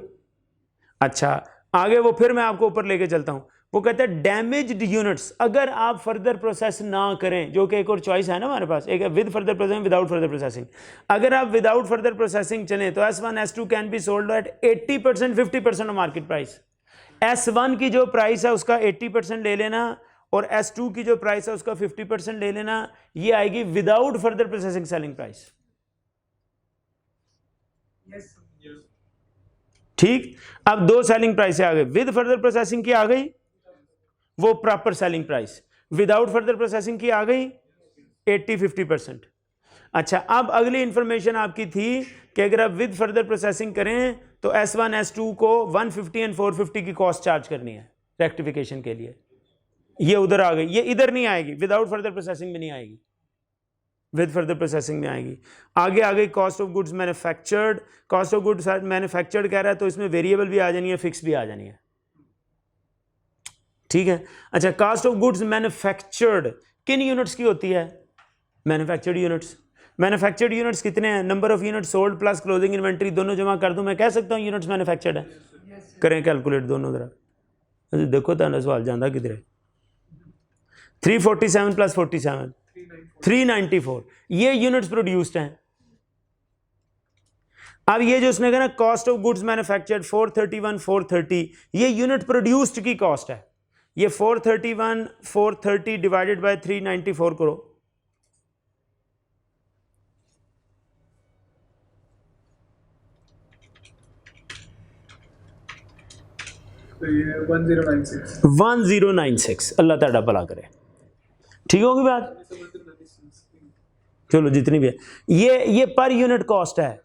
Speaker 1: अच्छा आगे वो फिर मैं आपको ऊपर लेके चलता हूं। वो कहता है डैमेज्ड यूनिट्स अगर आप फर्दर प्रोसेस ना करें, जो कि एक और चॉइस है ना हमारे पास, एक है with further processing, without further processing. अगर आप विदाउट फर्दर प्रोसेसिंग चलें तो S1 S2 can be sold eight 80% 50% of market price. S1 की जो प्राइस है उसका 80% ले लेना और S2 की जो प्राइस है उसका 50% ले लेना, ये आएगी without further processing selling price. ठीक, अब दो सेलिंग प्राइस आ गई, विद फर्दर प्रोसेसिंग की आ गई वो proper selling price, without further processing की आ गई 80-50%। अच्छा अब अगली इंफॉर्मेशन आपकी थी कि अगर आप विद फर्दर प्रोसेसिंग करें तो S1 S2 को 150 एंड 450 की कॉस्ट चार्ज करनी है रेक्टिफिकेशन के लिए। ये उधर आ गई, ये इधर नहीं आएगी, विदाउट फर्दर प्रोसेसिंग में नहीं आएगी। विद फर्दर प्रोसेसिंग में आएगी। आगे आ गई cost of goods manufactured. Cost of goods manufactured कह रहा है तो इसमें वेरिएबल भी आ जानी है, फिक्स भी आ जानी है, ठीक है। अच्छा, कॉस्ट ऑफ गुड्स मैन्युफैक्चर्ड किन यूनिट्स की होती है? Manufactured units. मैन्युफैक्चर्ड यूनिट्स कितने हैं? Number of units sold plus closing inventory दोनों जमा कर दूं, मैं कह सकता हूं यूनिट्स मैन्युफैक्चर्ड है। करें कैलकुलेट दोनों जरा, देखो तो सवाल जाता किधर है। 347 प्लस 47 394, ये यूनिट्स प्रोड्यूस्ड हैं। अब ये जो उसने कहा ना कॉस्ट ऑफ गुड्स मैन्युफैक्चर्ड 431 430, ये यूनिट प्रोड्यूस्ड की कॉस्ट है। ये 431 430 डिवाइडेड बाय 394 करो,
Speaker 2: तो ये 1096।
Speaker 1: 1096। अल्लाह ताला भला करे, ठीक होगी बात। चलो जितनी भी है, ये पर यूनिट कॉस्ट है,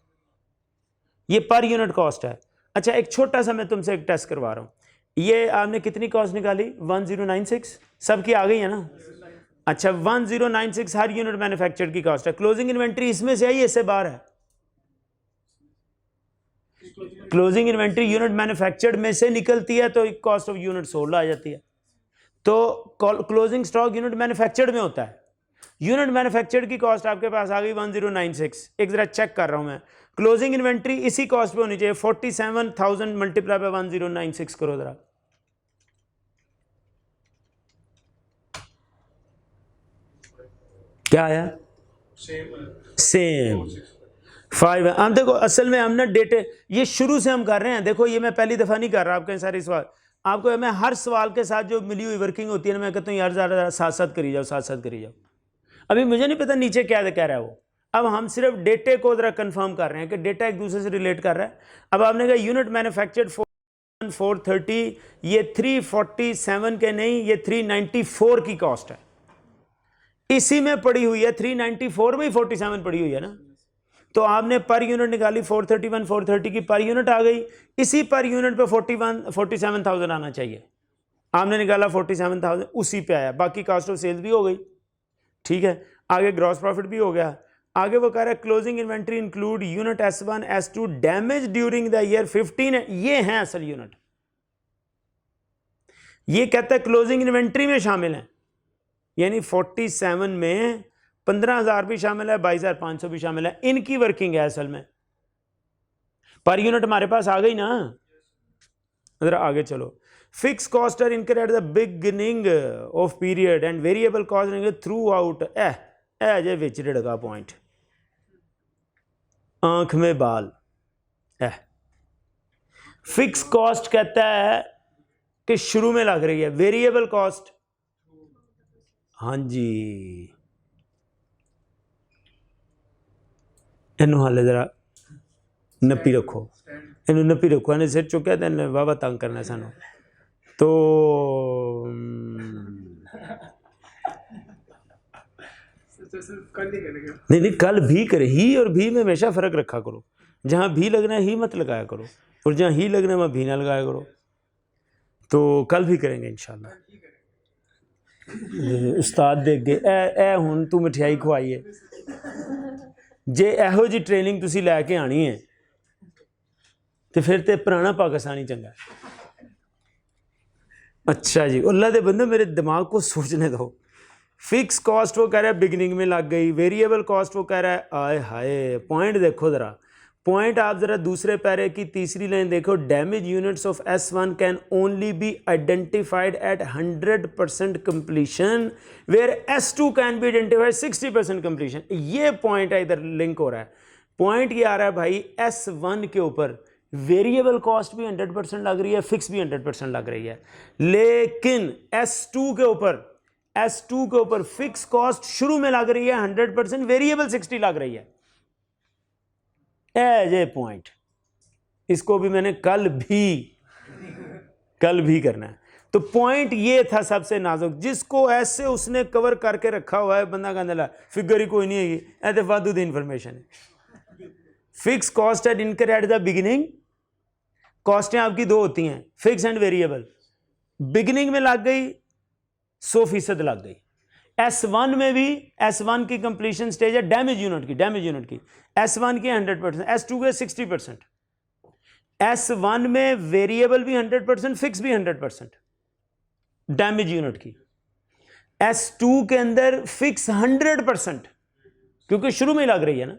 Speaker 1: ये पर यूनिट कॉस्ट है। अच्छा, एक छोटा सा मैं तुमसे एक टेस्ट करवा रहा हूँ। ये आपने कितनी कॉस्ट निकाली? 1096। सबकी आ गई है ना? अच्छा, 1096 हर यूनिट मैन्युफैक्चर्ड की कॉस्ट है। क्लोजिंग इन्वेंट्री इसमें से है या इससे बाहर है? क्लोजिंग इन्वेंट्री यूनिट मैन्युफैक्चर्ड में से निकलती है तो कॉस्ट ऑफ यूनिट सोल्ड आ जाती है। तो क्लोजिंग स्टॉक यूनिट मैन्युफैक्चर्ड में होता है। यूनिट मैन्युफैक्चर्ड की कॉस्ट आपके पास आ गई 1096। एक जरा चेक कर रहा हूं मैं, क्लोजिंग इन्वेंट्री इसी कॉस्ट पे होनी चाहिए। 47,000 मल्टीप्लाई बाय 1096 करो जरा, क्या आया? सेम 5 है। हम देखो असल में हम ना डेटे ये शुरू से हम कर रहे हैं। देखो ये मैं पहली दफ़ा नहीं कर रहा आपके सारे सवाल, आपको मैं हर सवाल के साथ जो मिली हुई वर्किंग होती है ना, मैं कहता हूँ यार ज़रा साथ साथ करी जाओ, साथ साथ करी जाओ। अभी मुझे नहीं पता नीचे क्या कह रहा है वो, अब हम सिर्फ डेटे को ज़रा कंफर्म कर रहे हैं कि डेटा एक दूसरे से रिलेट कर रहा है। अब आपने कहा यूनिट मैन्युफैक्चर्ड 430, ये 347 के नहीं, ये 394 की कॉस्ट है, इसी में पड़ी हुई है। 394 में ही 47 पड़ी हुई है ना, तो आपने पर यूनिट निकाली 431 430 की पर यूनिट आ गई। इसी पर यूनिट पे 47,000 आना चाहिए। आपने निकाला 47,000, उसी पे आया। बाकी कॉस्ट ऑफ सेल्स भी हो गई, ठीक है। आगे ग्रॉस प्रॉफिट भी हो गया। आगे वो कह रहा है closing inventory include unit S1 S2 damage during the year 15 है। ये है असल यूनिट, ये कहता है क्लोजिंग इन्वेंट्री में शामिल है, यानी 47 में 15,000 भी शामिल है, 22,500 भी शामिल है, इनकी वर्किंग है असल में। पर यूनिट हमारे पास आ गई ना। जरा आगे चलो। Fix cost are incurred at the beginning of period and variable cost throughout. J which का पॉइंट, आंख में बाल। फिक्स कॉस्ट कहता है कि शुरू में लग रही है, वेरिएबल कॉस्ट हाँ जी, इनू हाले जरा नप्पी रखो, इनू नप्पी रखो, इन्हें सिर चुक्या तो इन्हें वाह तंग करना है सानू। तो नहीं नहीं, कल भी करे, ही और भी में हमेशा फ़र्क रखा करो। जहाँ भी लगना है ही मत लगाया करो, और जहाँ ही लगना है वहाँ भी ना लगाया करो। तो कल भी करेंगे इंशाल्लाह। उस्ताद देख गए ए हुण तू मिठाई खवाइए, जे एहो जी ट्रेनिंग तुसी लैके आनी है तो फिर तो पुराना पाकिस्तानी चंगा है। अच्छा जी, अल्लाह दे बंदे मेरे दिमाग को सोचने दो। फिक्स कॉस्ट वो कह रहा है बिगनिंग में लग गई, वेरिएबल कॉस्ट वो कह रहा है आए हाय। पॉइंट देखो ज़रा, पॉइंट आप ज़रा दूसरे पैरे की तीसरी लाइन देखो, damage units of S1 can only be identified at 100% completion where S2 can be identified 60% completion. ये पॉइंट है, इधर लिंक हो रहा है। पॉइंट ये आ रहा है भाई, S1 के ऊपर वेरिएबल कॉस्ट भी 100% लग रही है, फिक्स भी 100% लग रही है, लेकिन S2 के ऊपर फिक्स कॉस्ट शुरू में लग रही है 100%, वेरिएबल 60 लग रही है। ये पॉइंट, इसको भी मैंने कल भी करना है। तो पॉइंट ये था सबसे नाजुक, जिसको ऐसे उसने कवर करके रखा हुआ है, बंदा कहने लगा फिगर ही कोई नहीं है, ऐसे फालतू दी इंफॉर्मेशन है। फिक्स कॉस्ट एट इनकर एट द बिगिनिंग, कॉस्टें आपकी दो होती हैं, फिक्स एंड वेरिएबल। बिगिनिंग में लग गई 100% लग गई, S1 में भी S1 की कंप्लीशन स्टेज है डैमेज यूनिट की S1 की 100%, S2 के 60%, S1 में वेरिएबल भी 100%, फिक्स भी 100% डैमेज यूनिट की। S2 के अंदर फिक्स 100% क्योंकि शुरू में लग रही है ना,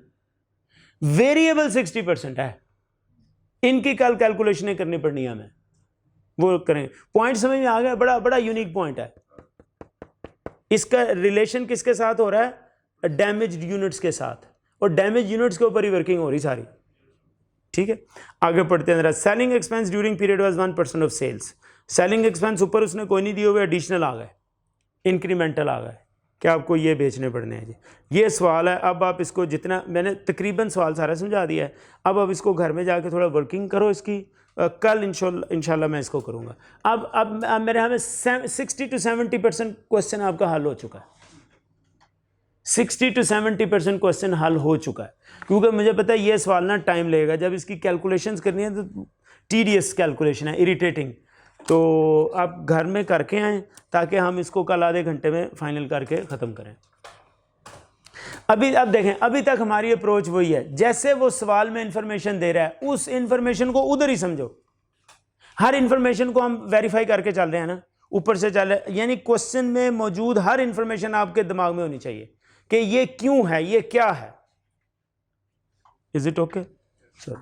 Speaker 1: वेरिएबल 60% है। इनकी कल कैलकुलेशनें करनी पड़नी है हमें, वो करेंगे। पॉइंट समझ में आ गया? बड़ा बड़ा यूनिक पॉइंट है। इसका रिलेशन किसके साथ हो रहा है? डैमेज यूनिट्स के साथ, और डैमेज यूनिट्स के ऊपर ही वर्किंग हो रही सारी। ठीक है, आगे पढ़ते हैं जरा। Selling expense during period was 1% of sales. Selling expense ऊपर उसने कोई नहीं दिए हुए, एडिशनल आ गए, इंक्रीमेंटल आ गए कि आपको ये बेचने पड़ने हैं जी। ये सवाल है। अब आप इसको जितना, मैंने तकरीबन सवाल सारा समझा दिया है, अब आप इसको घर में जाके थोड़ा वर्किंग करो इसकी। कल इंशाल्लाह मैं इसको करूँगा। अब मेरे यहाँ में 60 to 70% क्वेश्चन आपका हल हो चुका है। 60 to 70% क्वेश्चन हल हो चुका है, क्योंकि मुझे पता है ये सवाल ना टाइम लगेगा। जब इसकी कैलकुलेशंस करनी है तो टीडियस कैलकुलेशन है, इरिटेटिंग। तो आप घर में करके आएँ ताकि हम इसको कल आधे घंटे में फाइनल करके ख़त्म करें। अब देखें, अभी तक हमारी अप्रोच वही है, जैसे वो सवाल में इंफॉर्मेशन दे रहा है उस इंफॉर्मेशन को उधर ही समझो। हर इंफॉर्मेशन को हम वेरीफाई करके चल रहे हैं ना, ऊपर से चल रहे, यानी क्वेश्चन में मौजूद हर इंफॉर्मेशन आपके दिमाग में होनी चाहिए कि ये क्यों है, ये क्या है। Is it okay? चलो।